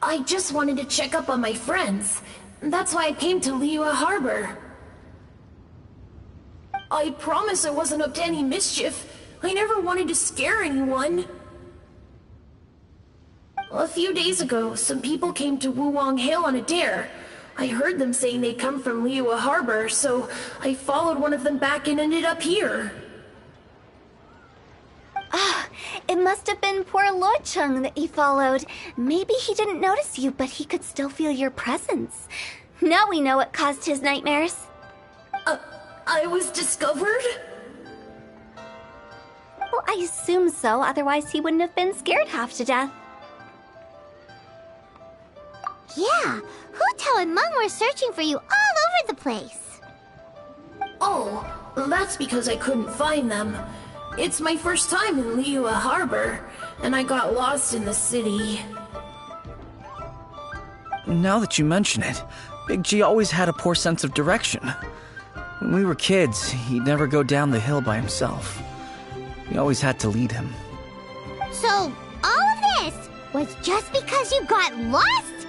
[SPEAKER 9] I just wanted to check up on my friends. That's why I came to Liyue Harbor. I promise I wasn't up to any mischief. I never wanted to scare anyone. A few days ago, some people came to Wuwang Hill on a dare. I heard them saying they'd come from Liyue Harbor, so I followed one of them back and ended up here.
[SPEAKER 4] Ah, it must have been poor Luo Cheng that you followed. Maybe he didn't notice you, but he could still feel your presence. Now we know what caused his nightmares.
[SPEAKER 9] I was discovered?
[SPEAKER 4] Well, I assume so, otherwise he wouldn't have been scared half to death.
[SPEAKER 2] Yeah, Hu Tao and Meng were searching for you all over the place.
[SPEAKER 9] Oh, that's because I couldn't find them. It's my first time in Liyue Harbor, and I got lost in the city.
[SPEAKER 3] Now that you mention it, Big G always had a poor sense of direction. When we were kids, he'd never go down the hill by himself. We always had to lead him.
[SPEAKER 2] So, all of this was just because you got lost?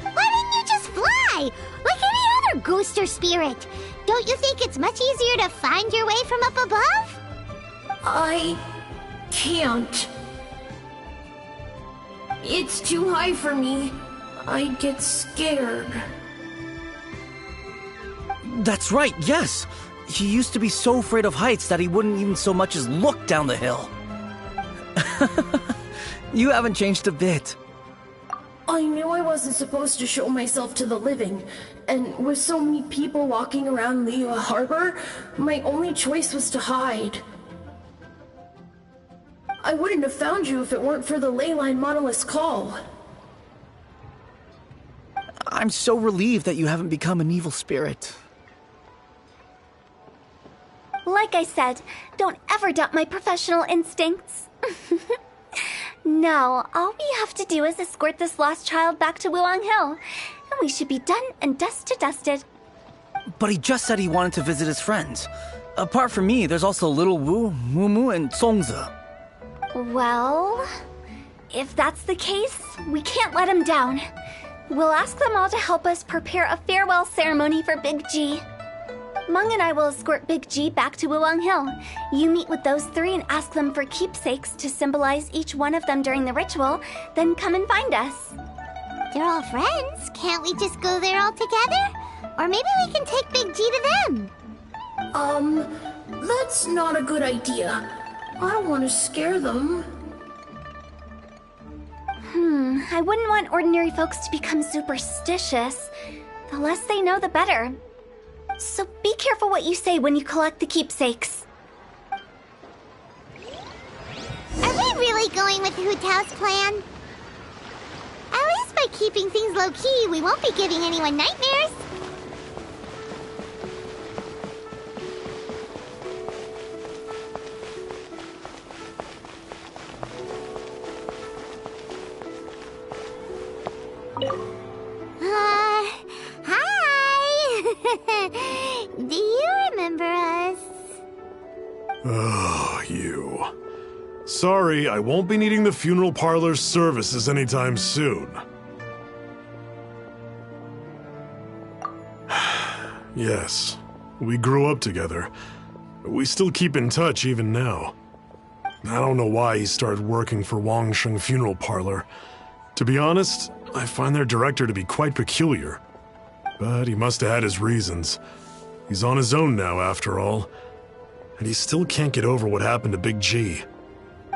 [SPEAKER 2] Why didn't you just fly? Like any other ghost or spirit? Don't you think it's much easier to find your way from up above?
[SPEAKER 9] I can't. It's too high for me. I get scared.
[SPEAKER 3] That's right, yes! He used to be so afraid of heights that he wouldn't even so much as look down the hill. You haven't changed a bit.
[SPEAKER 9] I knew I wasn't supposed to show myself to the living, and with so many people walking around Liyue Harbor, my only choice was to hide. I wouldn't have found you if it weren't for the Leyline Monolith's call.
[SPEAKER 3] I'm so relieved that you haven't become an evil spirit.
[SPEAKER 4] Like I said, don't ever doubt my professional instincts. Now, all we have to do is escort this lost child back to Wuwang Hill, and we should be done and dust to dusted.
[SPEAKER 3] But he just said he wanted to visit his friends. Apart from me, there's also Little Wu, Mumu, and Songzi.
[SPEAKER 4] Well, if that's the case, we can't let him down. We'll ask them all to help us prepare a farewell ceremony for Big G. Meng and I will escort Big G back to Wuwang Hill. You meet with those three and ask them for keepsakes to symbolize each one of them during the ritual, then come and find us.
[SPEAKER 2] They're all friends. Can't we just go there all together? Or maybe we can take Big G to them.
[SPEAKER 9] That's not a good idea. I don't want to scare them.
[SPEAKER 4] I wouldn't want ordinary folks to become superstitious. The less they know, the better. So be careful what you say when you collect the keepsakes.
[SPEAKER 2] Are we really going with Hu Tao's plan? At least by keeping things low-key, we won't be giving anyone nightmares. Hi! Do you remember us?
[SPEAKER 7] Oh, you. Sorry, I won't be needing the funeral parlor's services anytime soon. Yes, we grew up together. We still keep in touch even now. I don't know why he started working for Wangsheng Funeral Parlor. To be honest, I find their director to be quite peculiar. But he must have had his reasons. He's on his own now, after all. And he still can't get over what happened to Big G.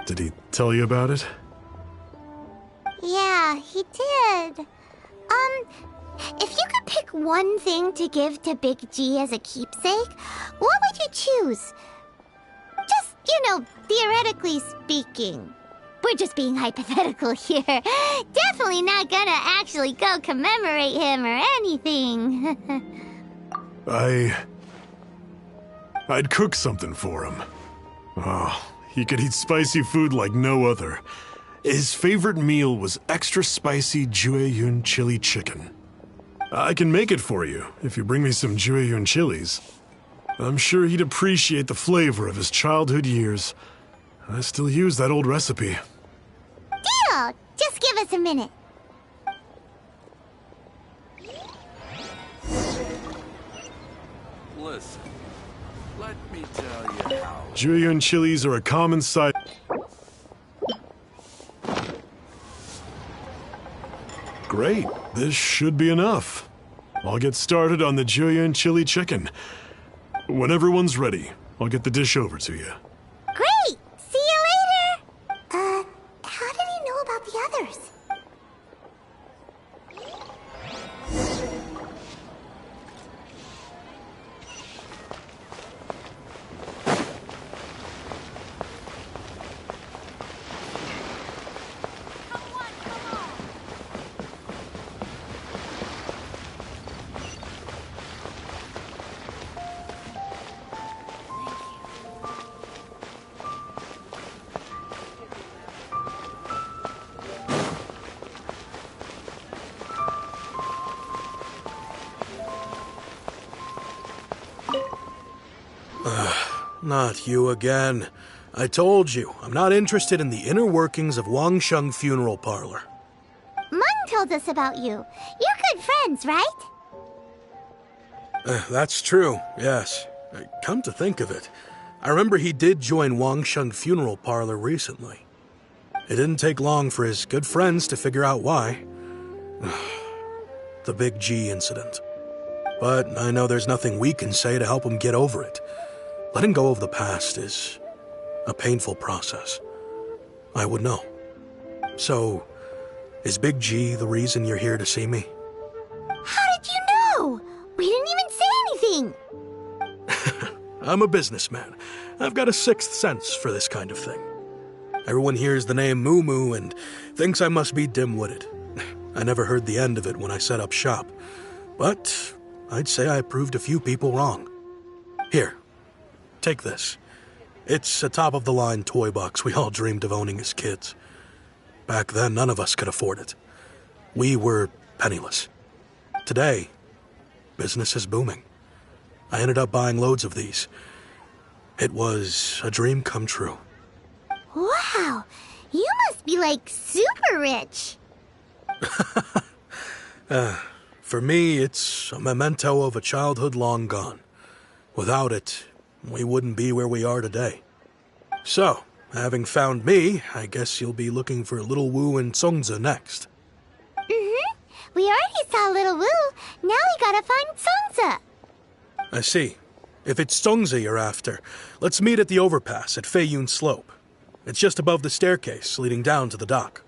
[SPEAKER 7] Did he tell you about it?
[SPEAKER 2] Yeah, he did. If you could pick one thing to give to Big G as a keepsake, what would you choose? Just, theoretically speaking. We're just being hypothetical here. Definitely not gonna actually go commemorate him or anything.
[SPEAKER 7] I'd cook something for him. Oh, he could eat spicy food like no other. His favorite meal was extra spicy Jueyun chili chicken. I can make it for you if you bring me some Jueyun chilies. I'm sure he'd appreciate the flavor of his childhood years. I still use that old recipe.
[SPEAKER 2] Deal! Just give us a minute.
[SPEAKER 10] Listen, let me tell you how.
[SPEAKER 7] Jueyun chilies are a common sight. Great, this should be enough. I'll get started on the Jueyun chili chicken. When everyone's ready, I'll get the dish over to you.
[SPEAKER 2] Great! See you later! How did he know about the others?
[SPEAKER 5] Not you again. I told you, I'm not interested in the inner workings of Wangsheng Funeral Parlor.
[SPEAKER 2] Mung told us about you. You're good friends, right?
[SPEAKER 5] That's true, yes. Come to think of it, I remember he did join Wangsheng Funeral Parlor recently. It didn't take long for his good friends to figure out why. The Big G incident. But I know there's nothing we can say to help him get over it. Letting go of the past is a painful process. I would know. So, is Big G the reason you're here to see me?
[SPEAKER 2] How did you know? We didn't even say anything.
[SPEAKER 5] I'm a businessman. I've got a sixth sense for this kind of thing. Everyone hears the name Moo Moo and thinks I must be dim-witted. I never heard the end of it when I set up shop. But I'd say I proved a few people wrong. Here. Take this. It's a top-of-the-line toy box we all dreamed of owning as kids. Back then, none of us could afford it. We were penniless. Today, business is booming. I ended up buying loads of these. It was a dream come true.
[SPEAKER 2] Wow, you must be like super rich.
[SPEAKER 5] For me, it's a memento of a childhood long gone. Without it, we wouldn't be where we are today. So, having found me, I guess you'll be looking for Little Wu and Songza next.
[SPEAKER 2] Mm-hmm. We already saw Little Wu. Now we gotta find Songza.
[SPEAKER 5] I see. If it's Songza you're after, let's meet at the overpass at Feiyun Slope. It's just above the staircase leading down to the dock.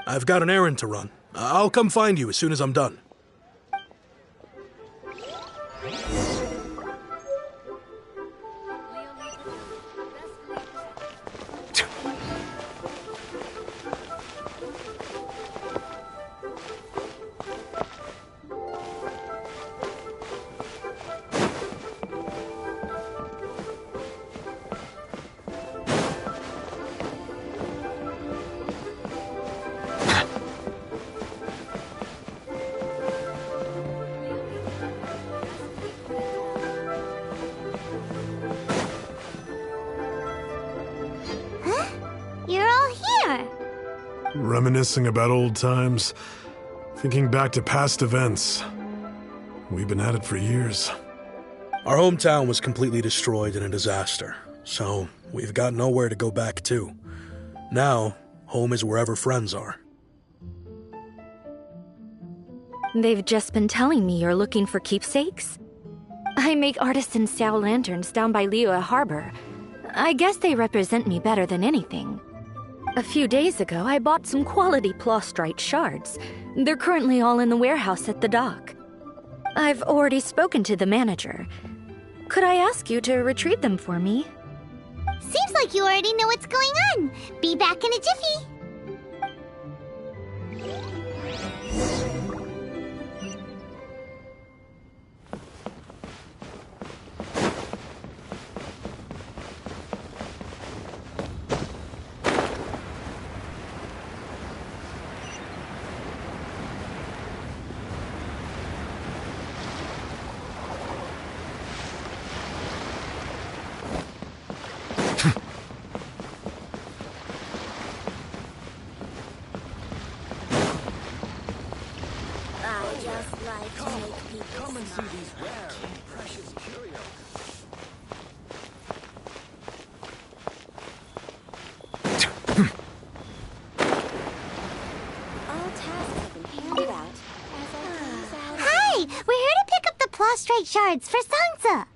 [SPEAKER 5] I've got an errand to run. I'll come find you as soon as I'm done.
[SPEAKER 2] You're all here.
[SPEAKER 7] Reminiscing about old times, thinking back to past events. We've been at it for years.
[SPEAKER 5] Our hometown was completely destroyed in a disaster, so we've got nowhere to go back to. Now, home is wherever friends are.
[SPEAKER 8] They've just been telling me you're looking for keepsakes. I make artisan Xiao lanterns down by Liyue Harbor. I guess they represent me better than anything. A few days ago, I bought some quality plastrite shards. They're currently all in the warehouse at the dock. I've already spoken to the manager. Could I ask you to retrieve them for me?
[SPEAKER 2] Seems like you already know what's going on. Be back in a jiffy.
[SPEAKER 10] Come and see these rare and precious curios.
[SPEAKER 4] All tasks have been handed out.
[SPEAKER 2] Hi, we're here to pick up the plastrite shards for Songza.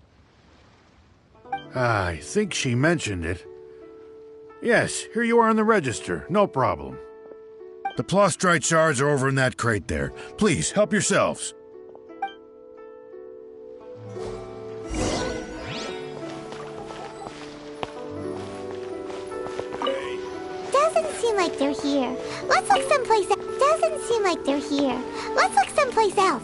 [SPEAKER 11] I think she mentioned it. Yes, here you are on the register. No problem. The plastrite shards are over in that crate there. Please, help yourselves.
[SPEAKER 2] Doesn't seem like they're here. Let's look someplace else. Doesn't seem like they're here. Let's look someplace else.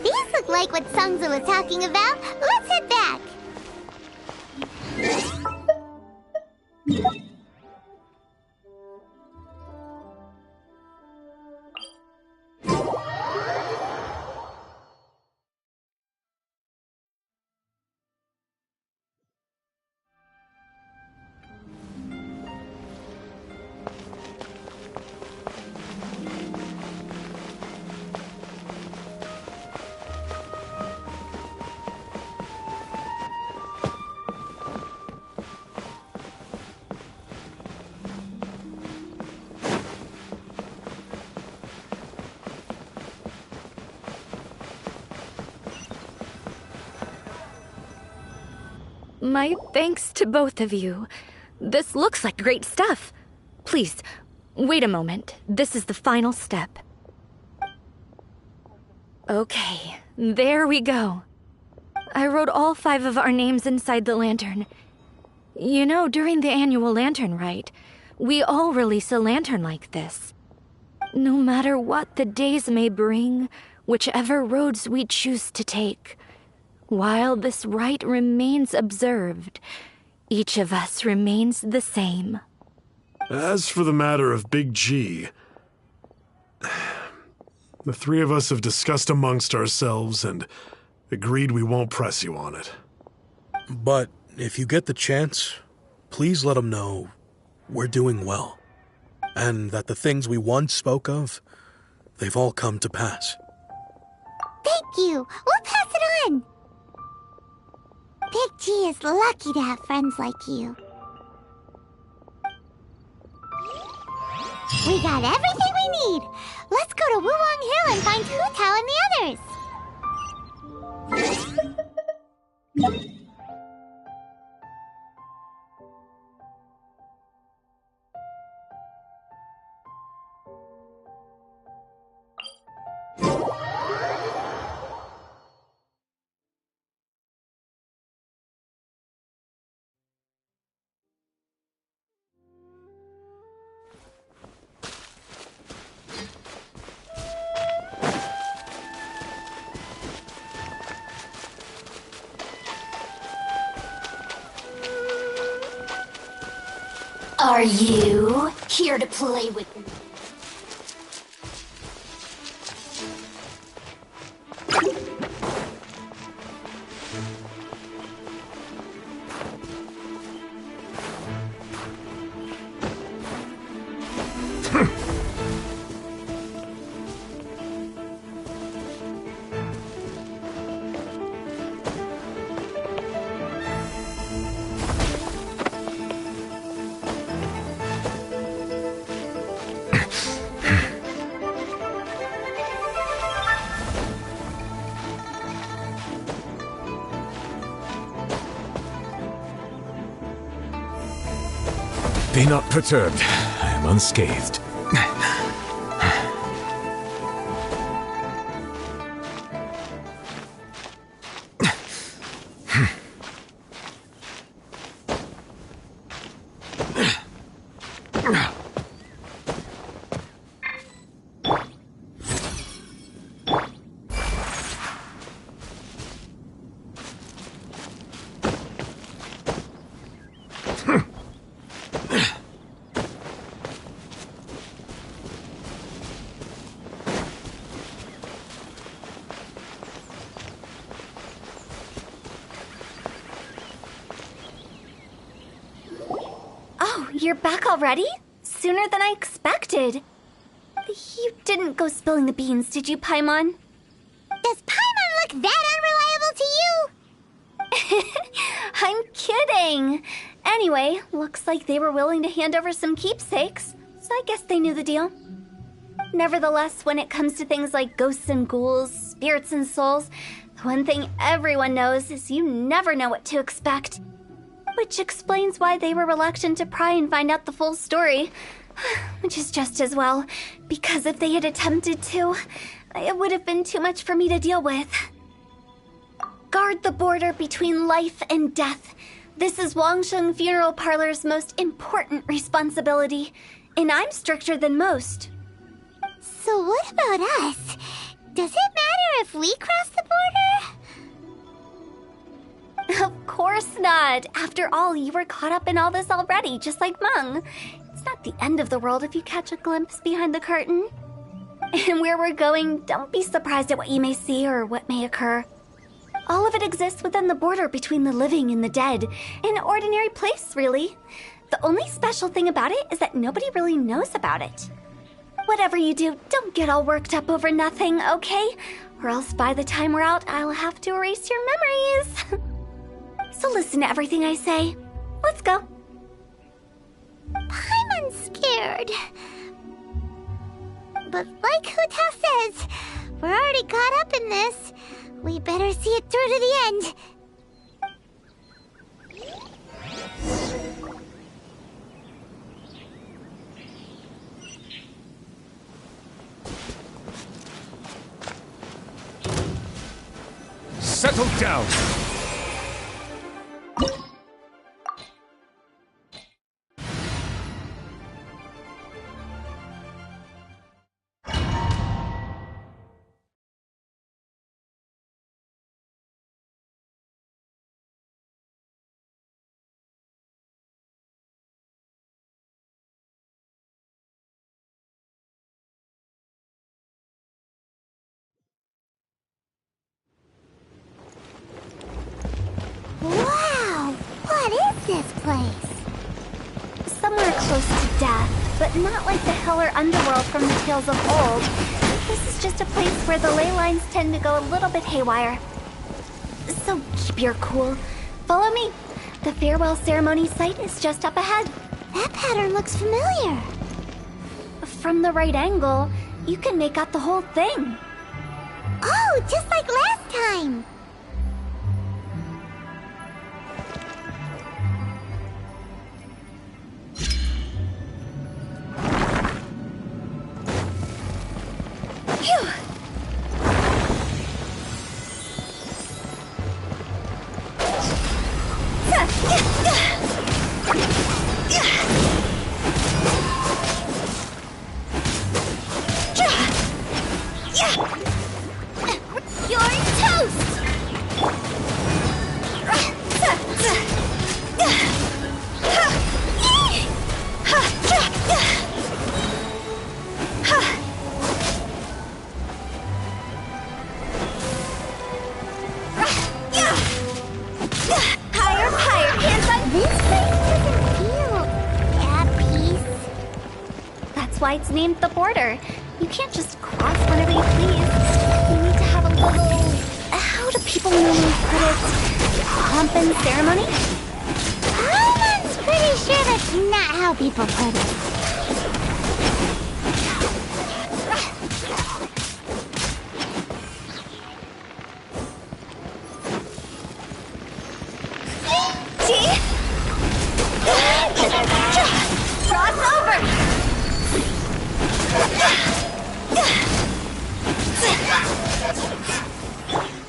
[SPEAKER 2] These look like what Songza was talking about. Let's head back.
[SPEAKER 8] My thanks to both of you. This looks like great stuff. Please, wait a moment. This is the final step. Okay, there we go. I wrote all 5 of our names inside the lantern. You know, during the annual lantern rite, we all release a lantern like this. No matter what the days may bring, whichever roads we choose to take, while this rite remains observed, each of us remains the same.
[SPEAKER 7] As for the matter of Big G, the 3 of us have discussed amongst ourselves and agreed we won't press you on it.
[SPEAKER 5] But if you get the chance, please let them know we're doing well, and that the things we once spoke of, they've all come to pass.
[SPEAKER 2] Thank you. We'll pass it on. Big G is lucky to have friends like you. We got everything we need. Let's go to Wulong Hill and find Hu Tao and the others.
[SPEAKER 4] Are you here to play with me?
[SPEAKER 1] Be not perturbed. I am unscathed.
[SPEAKER 4] You're back already? Sooner than I expected. You didn't go spilling the beans, did you, Paimon?
[SPEAKER 2] Does Paimon look that unreliable to you?
[SPEAKER 4] I'm kidding. Anyway, looks like they were willing to hand over some keepsakes, so I guess they knew the deal. Nevertheless, when it comes to things like ghosts and ghouls, spirits and souls, the one thing everyone knows is you never know what to expect. Which explains why they were reluctant to pry and find out the full story. Which is just as well, because if they had attempted to, it would have been too much for me to deal with. Guard the border between life and death. This is Wangsheng Funeral Parlor's most important responsibility, and I'm stricter than most.
[SPEAKER 2] So what about us? Does it matter if we cross the border?
[SPEAKER 4] Of course not. After all, you were caught up in all this already, just like Meng. It's not the end of the world if you catch a glimpse behind the curtain. And where we're going, don't be surprised at what you may see or what may occur. All of it exists within the border between the living and the dead. An ordinary place, really. The only special thing about it is that nobody really knows about it. Whatever you do, don't get all worked up over nothing, okay? Or else by the time we're out, I'll have to erase your memories. So listen to everything I say. Let's go.
[SPEAKER 2] I'm scared. But like Hu Tao says, we're already caught up in this. We better see it through to the end.
[SPEAKER 1] Settle down!
[SPEAKER 4] close to death, but not like the hell or underworld from the tales of old. This is just a place where the ley lines tend to go a little bit haywire. So keep your cool. Follow me. The farewell ceremony site is just up ahead.
[SPEAKER 2] That pattern looks familiar.
[SPEAKER 4] From the right angle, you can make out the whole thing.
[SPEAKER 2] Oh, just like last time.
[SPEAKER 4] Phew!
[SPEAKER 2] You're toast!
[SPEAKER 4] Higher, higher, hands on.
[SPEAKER 2] This place doesn't feel at peace.
[SPEAKER 4] That's why it's named the border. You can't just cross whenever you please. You need to have a little... How do people normally put it? Pomp and ceremony?
[SPEAKER 2] I'm pretty sure that's not how people put it.
[SPEAKER 4] See? Cross over!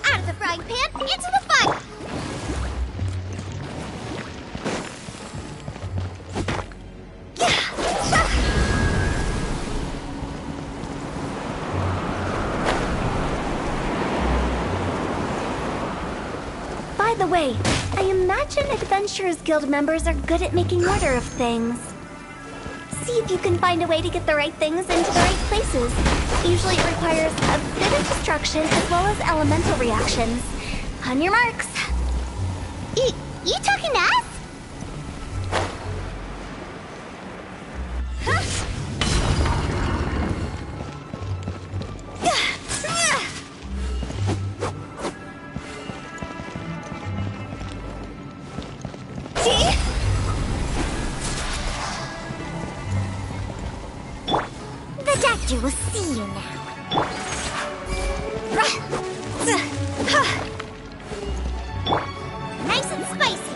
[SPEAKER 2] Out of the frying pan, into the fire!
[SPEAKER 4] By the way, I imagine Adventurers Guild members are good at making order of things. See if you can find a way to get the right things into the right places. Usually it requires a bit of destruction as well as elemental reactions. On your marks.
[SPEAKER 2] You talking to us?
[SPEAKER 4] See?
[SPEAKER 2] The doctor will see you now. Nice and spicy.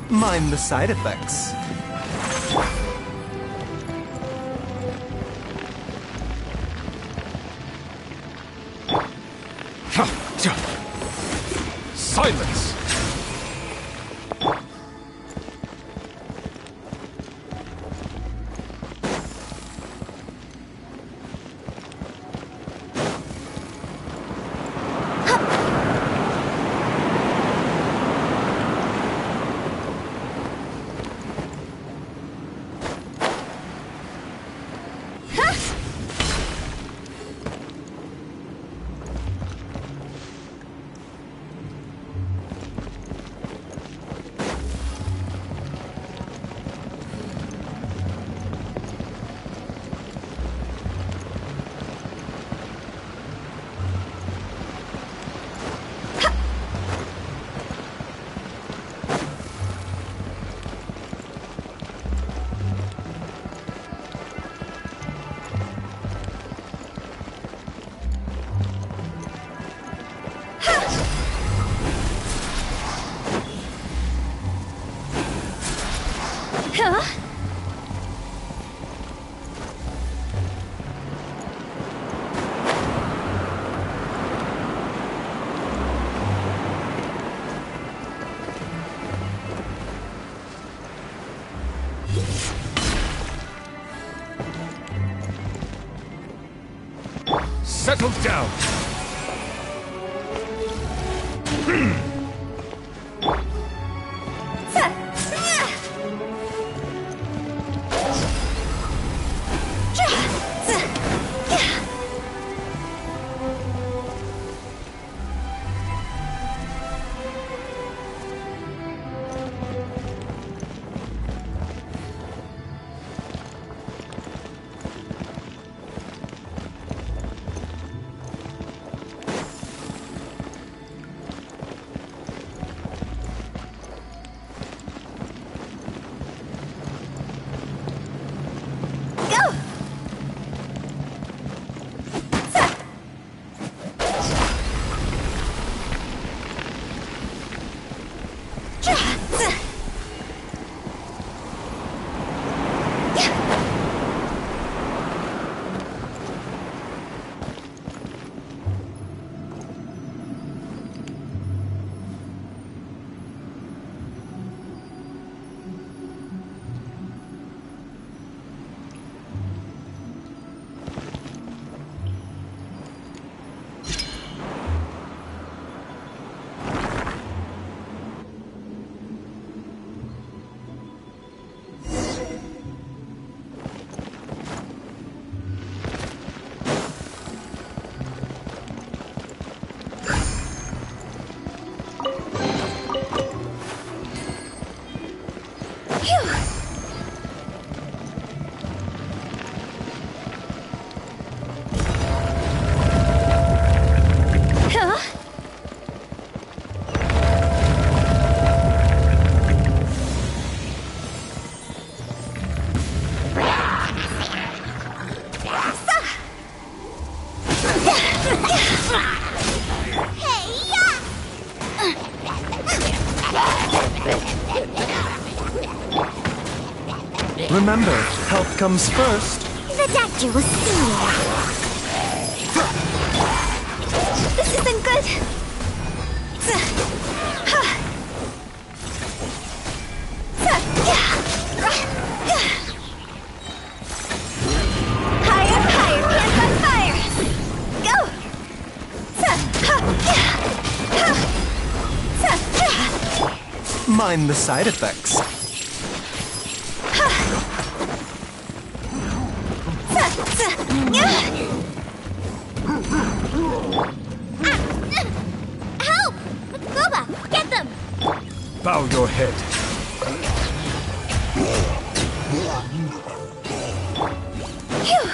[SPEAKER 12] Mind the side effects.
[SPEAKER 1] Silence!
[SPEAKER 4] Huh?
[SPEAKER 1] Settle down!
[SPEAKER 12] Remember, health comes first.
[SPEAKER 2] The doctor will see you.
[SPEAKER 4] This isn't good. Higher, higher, hands on fire. Go.
[SPEAKER 12] Mind the side effects.
[SPEAKER 2] Help! Goba, get them!
[SPEAKER 7] Bow your head.
[SPEAKER 4] Phew.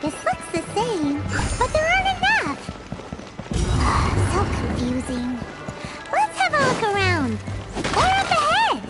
[SPEAKER 2] This looks the same, but there aren't enough. So confusing. Let's have a look around. Or up ahead.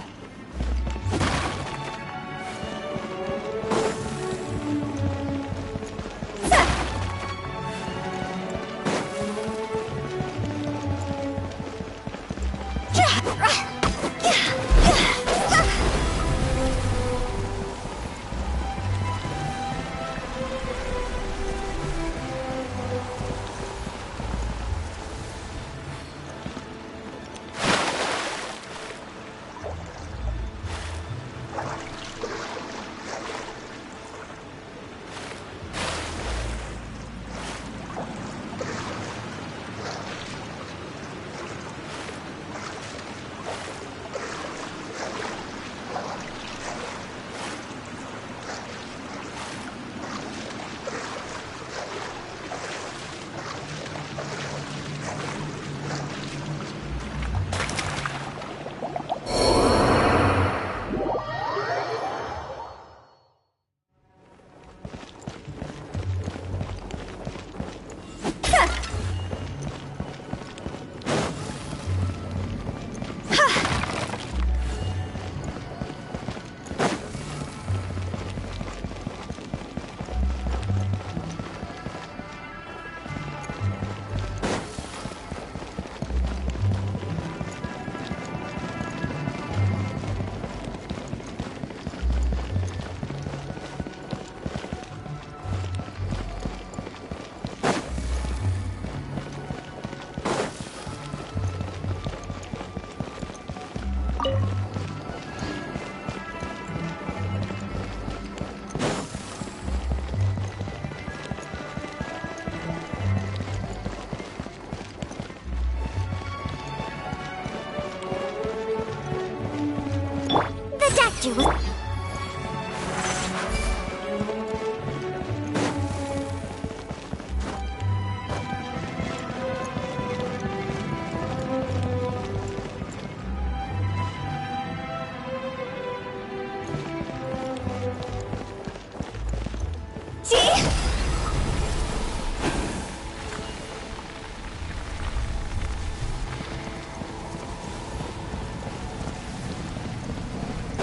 [SPEAKER 2] The doctor was...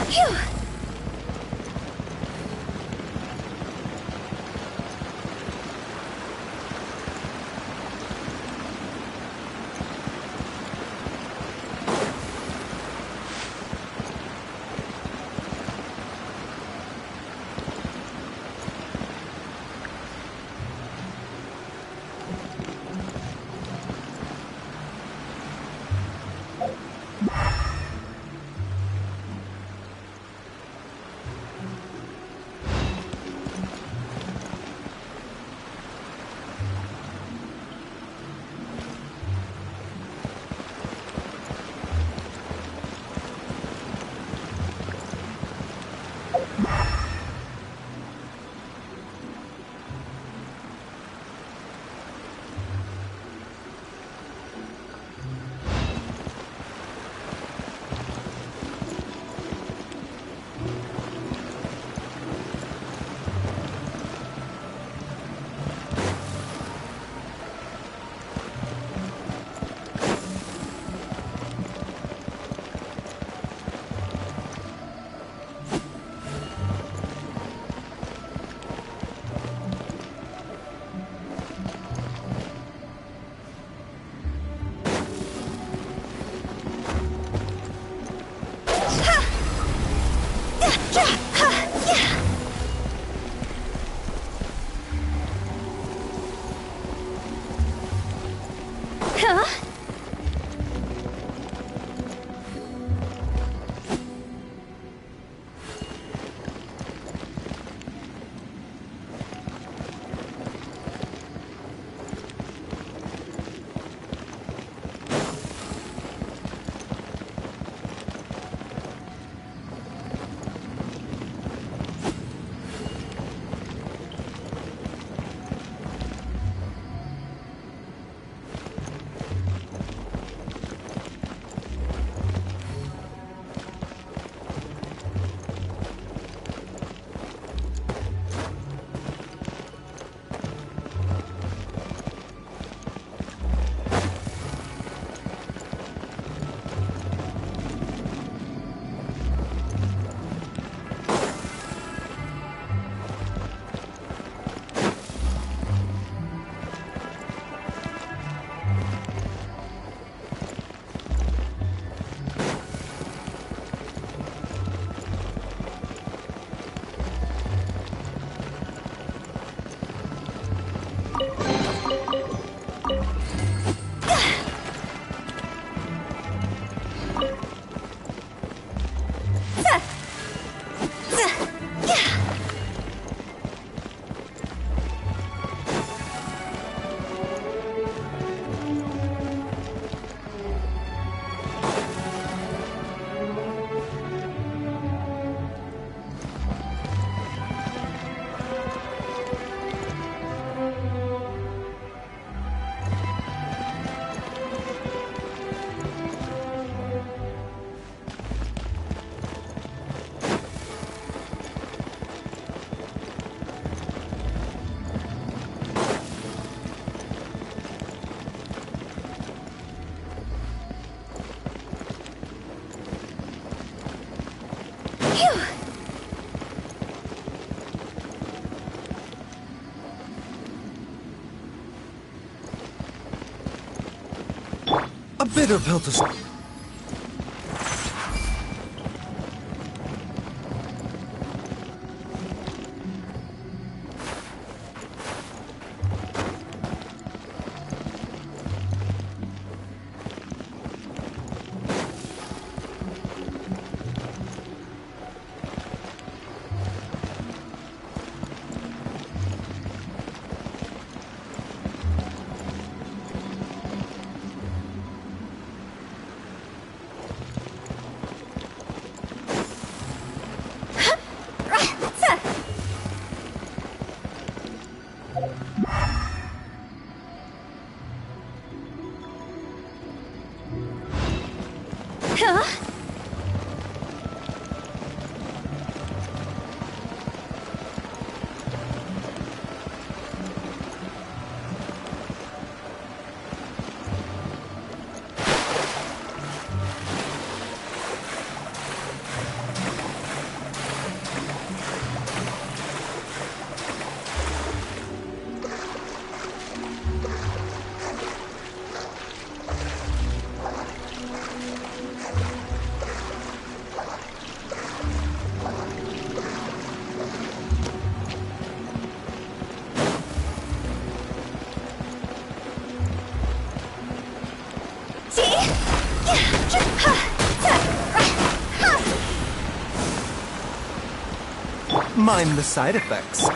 [SPEAKER 4] Phew. Huh?
[SPEAKER 12] A bitter pill to swallow.
[SPEAKER 4] Huh?
[SPEAKER 12] Mind the side effects.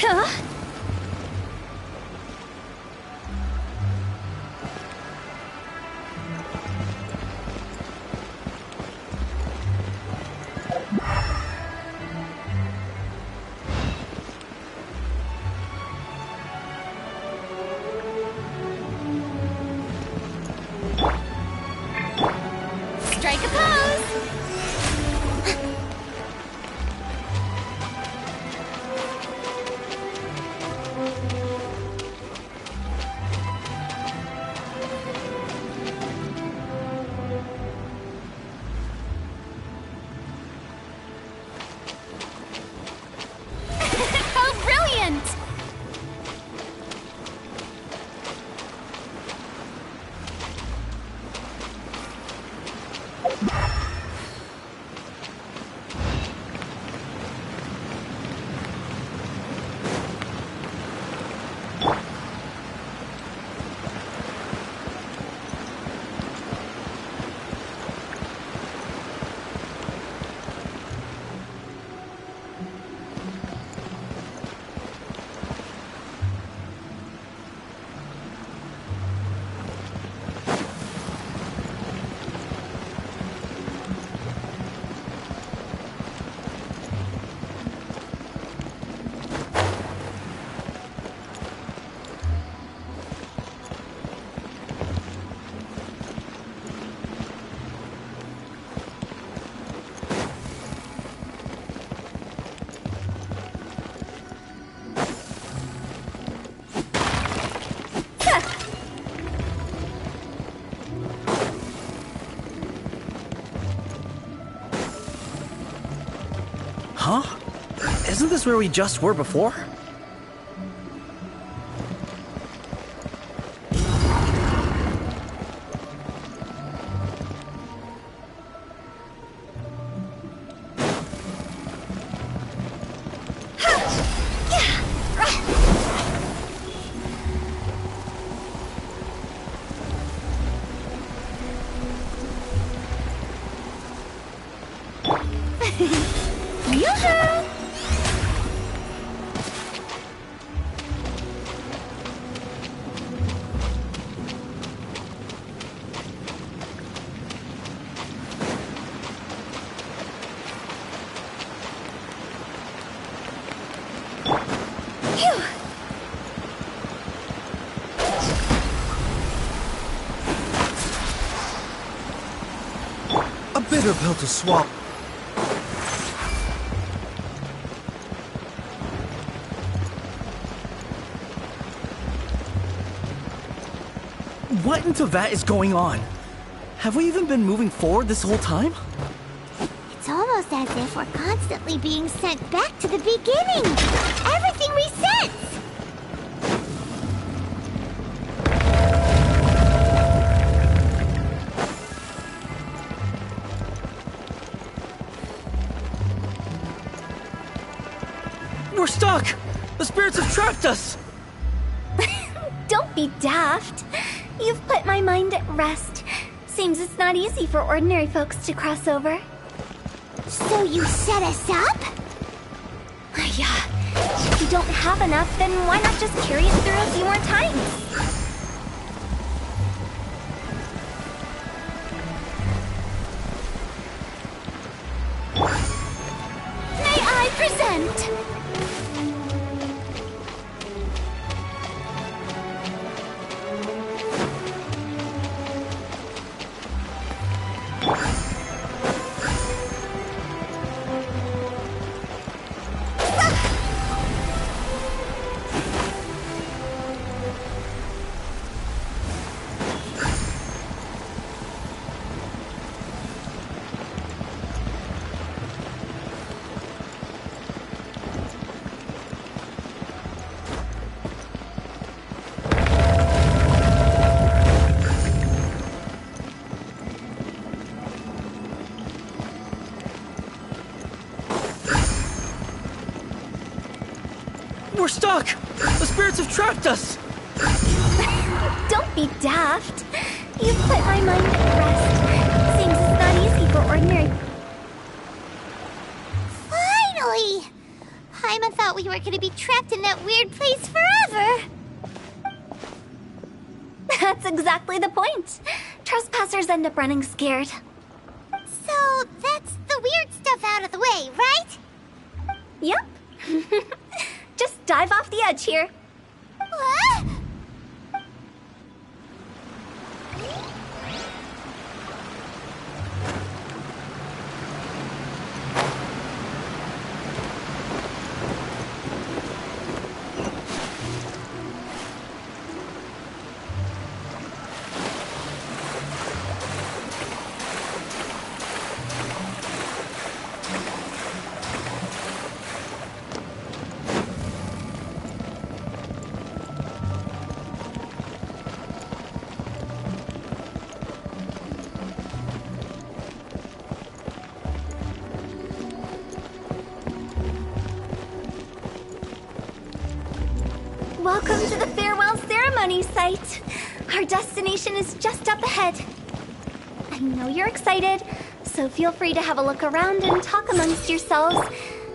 [SPEAKER 4] Huh?
[SPEAKER 2] Make a pose!
[SPEAKER 4] Oh, brilliant!
[SPEAKER 3] Huh? Isn't this where we just were before?
[SPEAKER 12] A bitter pill to swallow.
[SPEAKER 3] What in Tevat is going on? Have we even been moving forward this whole time?
[SPEAKER 2] It's almost as if we're constantly being sent back to the beginning. Everything resets.
[SPEAKER 3] We're stuck! The spirits have trapped us!
[SPEAKER 4] Don't be daft. You've put my mind at rest. Seems it's not easy for ordinary folks to cross over.
[SPEAKER 2] So you set us up?
[SPEAKER 4] Yeah. If you don't have enough, then why not just carry it through a few more times?
[SPEAKER 2] May I present?
[SPEAKER 3] We're stuck! The spirits have trapped us!
[SPEAKER 4] Don't be daft. You've put my mind at rest. Seems it's not easy for ordinary...
[SPEAKER 2] Finally! Paimon thought we were gonna be trapped in that weird place forever.
[SPEAKER 4] That's exactly the point. Trespassers end up running scared.
[SPEAKER 2] So that's the weird stuff out of the way, right?
[SPEAKER 4] Yep. Just dive off the edge here.
[SPEAKER 2] What?
[SPEAKER 4] Welcome to the farewell ceremony site. Our destination is just up ahead. I know you're excited, so feel free to have a look around and talk amongst yourselves.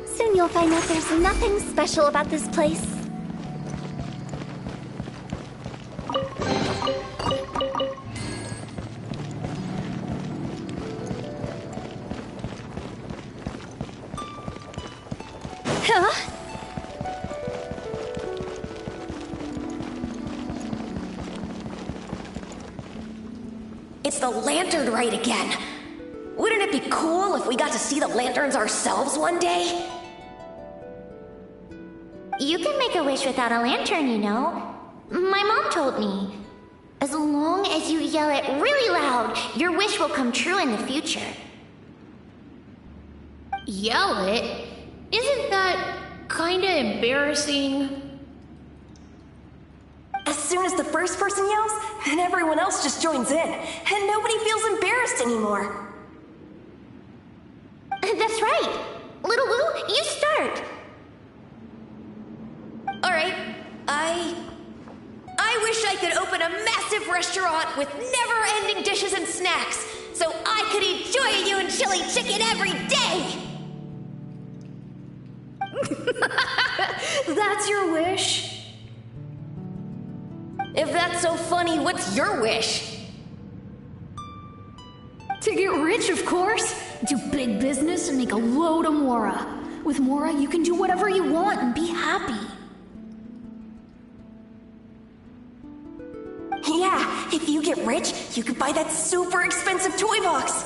[SPEAKER 4] Soon you'll find out there's nothing special about this place. Huh?
[SPEAKER 13] It's the lantern rite again. Wouldn't it be cool if we got to see the lanterns ourselves one day?
[SPEAKER 2] You can make a wish without a lantern, you know. My mom told me. As long as you yell it really loud, your wish will come true in the future.
[SPEAKER 9] Yell it? Isn't that kinda embarrassing?
[SPEAKER 13] As soon as the first person yells, then everyone else just joins in, and nobody feels embarrassed anymore.
[SPEAKER 2] That's right. Little Woo, you start.
[SPEAKER 13] Alright, I wish I could open a massive restaurant with never-ending dishes and snacks, so I could eat Joy and chili chicken every day!
[SPEAKER 9] That's your wish?
[SPEAKER 13] If that's so funny, what's your wish?
[SPEAKER 9] To get rich, of course. Do big business and make a load of Mora. With Mora, you can do whatever you want and be happy.
[SPEAKER 13] Yeah, if you get rich, you could buy that super expensive toy box.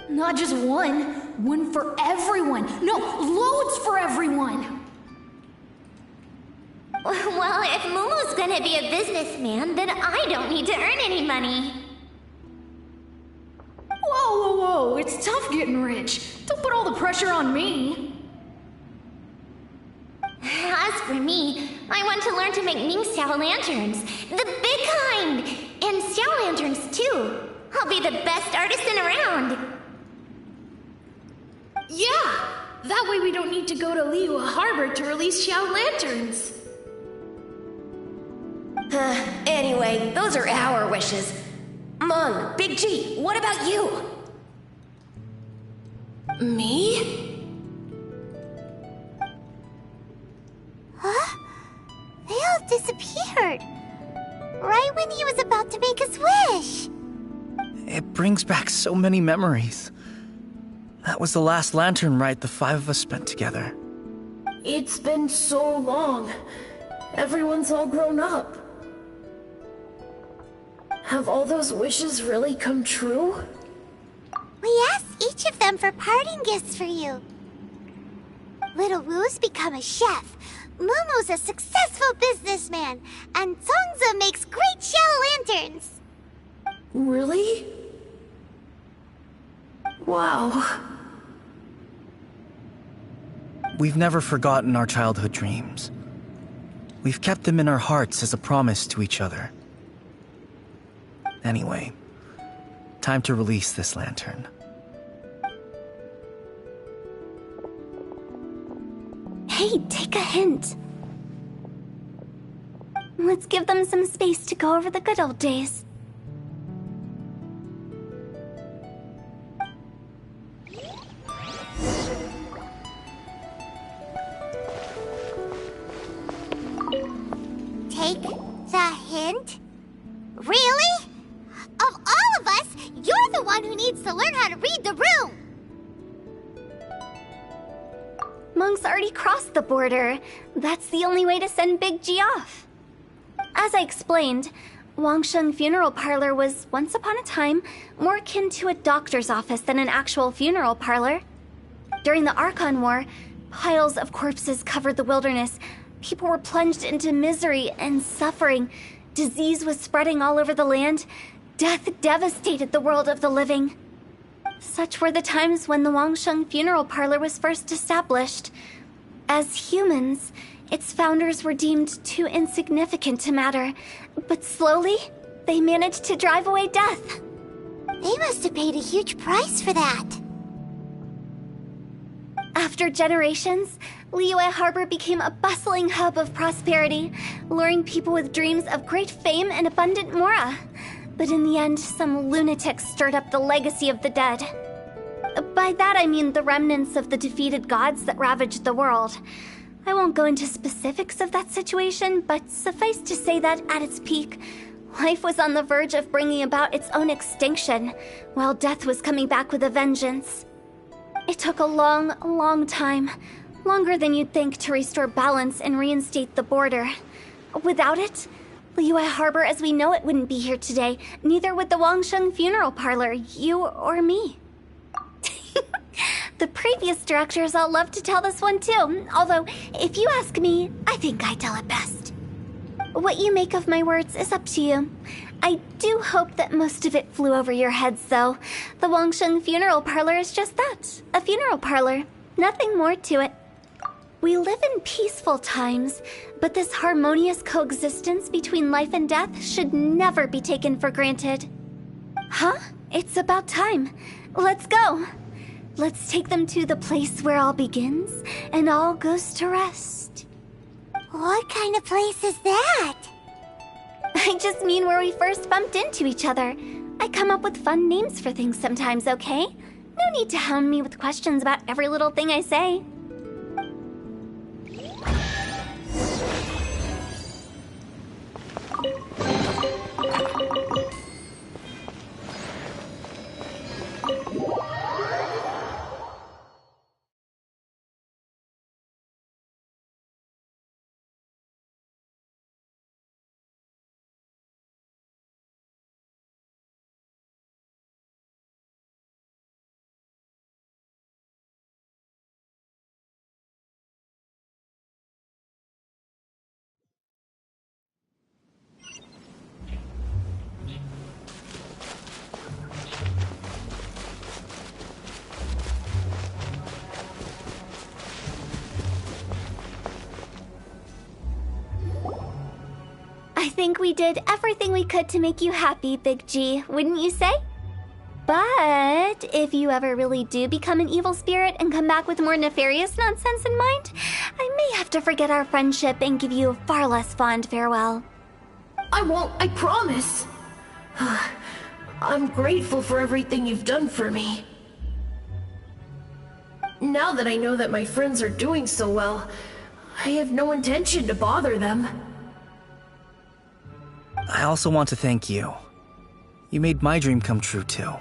[SPEAKER 9] Not just one for everyone. No, loads for everyone.
[SPEAKER 2] Well, if Momo's gonna be a businessman, then I don't need to earn any money.
[SPEAKER 9] Whoa, it's tough getting rich. Don't put all the pressure on me.
[SPEAKER 2] As for me, I want to learn to make Ming Xiao lanterns. The big kind! And Xiao lanterns, too. I'll be the best artisan around.
[SPEAKER 9] Yeah! That way we don't need to go to Liyue Harbor to release Xiao lanterns.
[SPEAKER 13] Anyway, those are our wishes. Mung, Big G, what about you? Me?
[SPEAKER 2] Huh? They all disappeared. Right when he was about to make his wish.
[SPEAKER 3] It brings back so many memories. That was the last lantern rite the five of us spent together.
[SPEAKER 9] It's been so long. Everyone's all grown up. Have all those wishes really come true?
[SPEAKER 2] We asked each of them for parting gifts for you. Little Woo's become a chef. Momo's a successful businessman. And Songza makes great Xiao lanterns.
[SPEAKER 9] Really? Wow.
[SPEAKER 3] We've never forgotten our childhood dreams. We've kept them in our hearts as a promise to each other. Anyway, time to release this lantern.
[SPEAKER 4] Hey, take a hint. Let's give them some space to go over the good old days.
[SPEAKER 2] Take the hint? Really? Of all of us, you're the one who needs to learn how to read the room!
[SPEAKER 4] Monk's already crossed the border. That's the only way to send Big G off. As I explained, Wangsheng Funeral Parlor was, once upon a time, more akin to a doctor's office than an actual funeral parlor. During the Archon War, piles of corpses covered the wilderness. People were plunged into misery and suffering. Disease was spreading all over the land. Death devastated the world of the living. Such were the times when the Wangsheng Funeral Parlor was first established. As humans, its founders were deemed too insignificant to matter, but slowly, they managed to drive away death.
[SPEAKER 2] They must have paid a huge price for that.
[SPEAKER 4] After generations, Liyue Harbor became a bustling hub of prosperity, luring people with dreams of great fame and abundant mora. But in the end, some lunatics stirred up the legacy of the dead. By that I mean the remnants of the defeated gods that ravaged the world. I won't go into specifics of that situation, but suffice to say that at its peak, life was on the verge of bringing about its own extinction, while death was coming back with a vengeance. It took a long, long time, longer than you'd think, to restore balance and reinstate the border. Without it, Liyue Harbor as we know it wouldn't be here today, neither would the Wangsheng Funeral Parlor, you or me. The previous directors all love to tell this one too, although, if you ask me, I think I tell it best. What you make of my words is up to you. I do hope that most of it flew over your heads, though. The Wangsheng Funeral Parlor is just that, a funeral parlor. Nothing more to it. We live in peaceful times, but this harmonious coexistence between life and death should never be taken for granted. Huh? It's about time. Let's go. Let's take them to the place where all begins and all goes to rest.
[SPEAKER 2] What kind of place is that?
[SPEAKER 4] I just mean where we first bumped into each other. I come up with fun names for things sometimes, okay? No need to hound me with questions about every little thing I say. I think we did everything we could to make you happy, Big G, wouldn't you say? But if you ever really do become an evil spirit and come back with more nefarious nonsense in mind, I may have to forget our friendship and give you a far less fond farewell.
[SPEAKER 9] I won't, I promise. I'm grateful for everything you've done for me. Now that I know that my friends are doing so well, I have no intention to bother them.
[SPEAKER 3] I also want to thank you. You made my dream come true, too.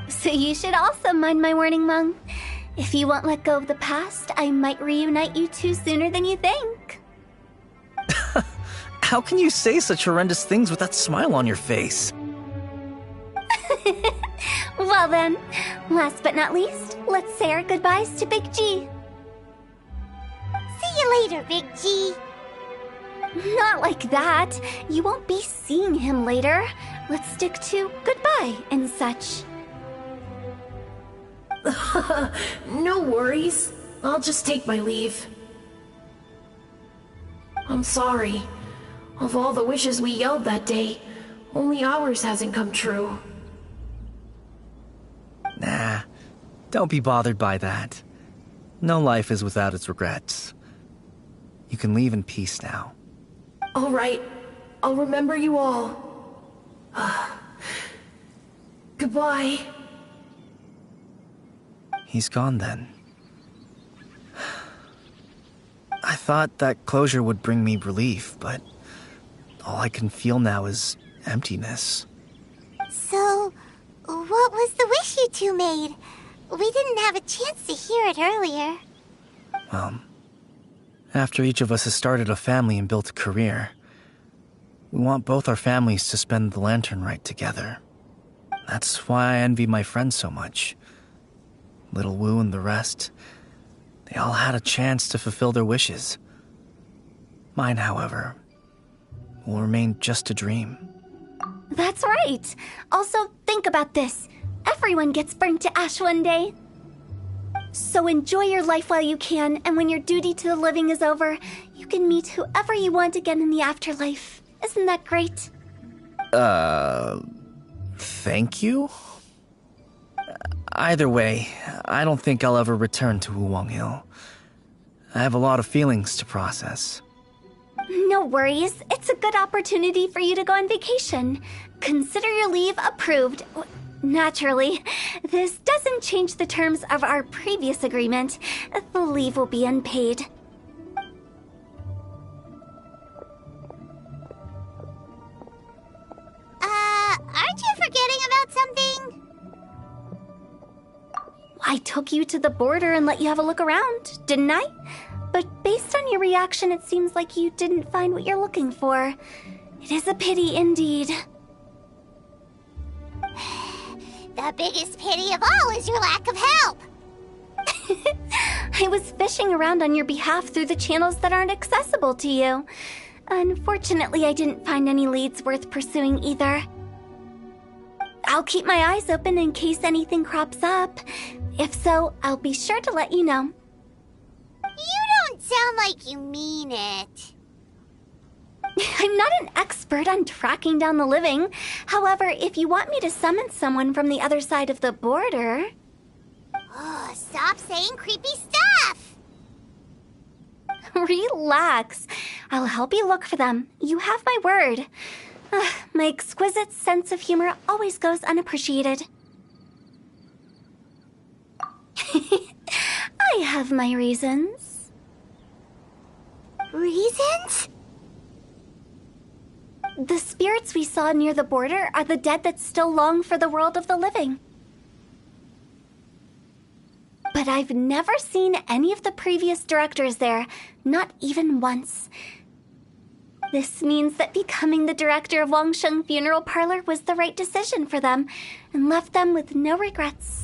[SPEAKER 4] So you should also mind my warning, Mung. If you won't let go of the past, I might reunite you two sooner than you think.
[SPEAKER 3] How can you say such horrendous things with that smile on your face?
[SPEAKER 4] Well then, last but not least, let's say our goodbyes to Big G.
[SPEAKER 2] See you later, Big G.
[SPEAKER 4] Not like that. You won't be seeing him later. Let's stick to goodbye and such.
[SPEAKER 9] No worries. I'll just take my leave. I'm sorry. Of all the wishes we yelled that day, only ours hasn't come true.
[SPEAKER 3] Nah, don't be bothered by that. No life is without its regrets. You can leave in peace now.
[SPEAKER 9] All right. I'll remember you all. Goodbye.
[SPEAKER 3] He's gone then. I thought that closure would bring me relief, but all I can feel now is emptiness.
[SPEAKER 2] So, what was the wish you two made? We didn't have a chance to hear it earlier.
[SPEAKER 3] Well, after each of us has started a family and built a career, we want both our families to spend the lantern rite together. That's why I envy my friends so much. Little Wu and the rest, they all had a chance to fulfill their wishes. Mine, however, will remain just a dream.
[SPEAKER 4] That's right. Also, think about this. Everyone gets burnt to ash one day. So enjoy your life while you can, and when your duty to the living is over, you can meet whoever you want again in the afterlife. Isn't that great?
[SPEAKER 3] Thank you? Either way, I don't think I'll ever return to Wuwang Hill. I have a lot of feelings to process.
[SPEAKER 4] No worries. It's a good opportunity for you to go on vacation. Consider your leave approved. Naturally, this doesn't change the terms of our previous agreement. The leave will be unpaid.
[SPEAKER 2] Aren't you forgetting about something?
[SPEAKER 4] I took you to the border and let you have a look around, didn't I? But based on your reaction, it seems like you didn't find what you're looking for. It is a pity indeed.
[SPEAKER 2] The biggest pity of all is your lack of help.
[SPEAKER 4] I was fishing around on your behalf through the channels that aren't accessible to you. Unfortunately, I didn't find any leads worth pursuing either. I'll keep my eyes open in case anything crops up. If so, I'll be sure to let you know.
[SPEAKER 2] You don't sound like you mean it.
[SPEAKER 4] I'm not an expert on tracking down the living. However, if you want me to summon someone from the other side of the border...
[SPEAKER 2] Oh, stop saying creepy stuff!
[SPEAKER 4] Relax. I'll help you look for them. You have my word. My exquisite sense of humor always goes unappreciated. I have my reasons.
[SPEAKER 2] Reasons?
[SPEAKER 4] The spirits we saw near the border are the dead that still long for the world of the living. But I've never seen any of the previous directors there, not even once. This means that becoming the director of Wangsheng Funeral Parlor was the right decision for them, and left them with no regrets.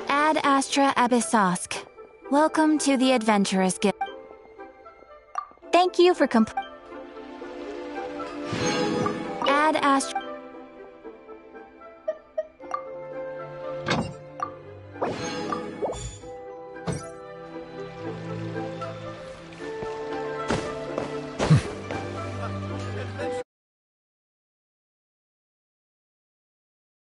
[SPEAKER 14] Ad Astra Abyssosk. Welcome to the Adventurous Guild. Thank you for Ad Astra...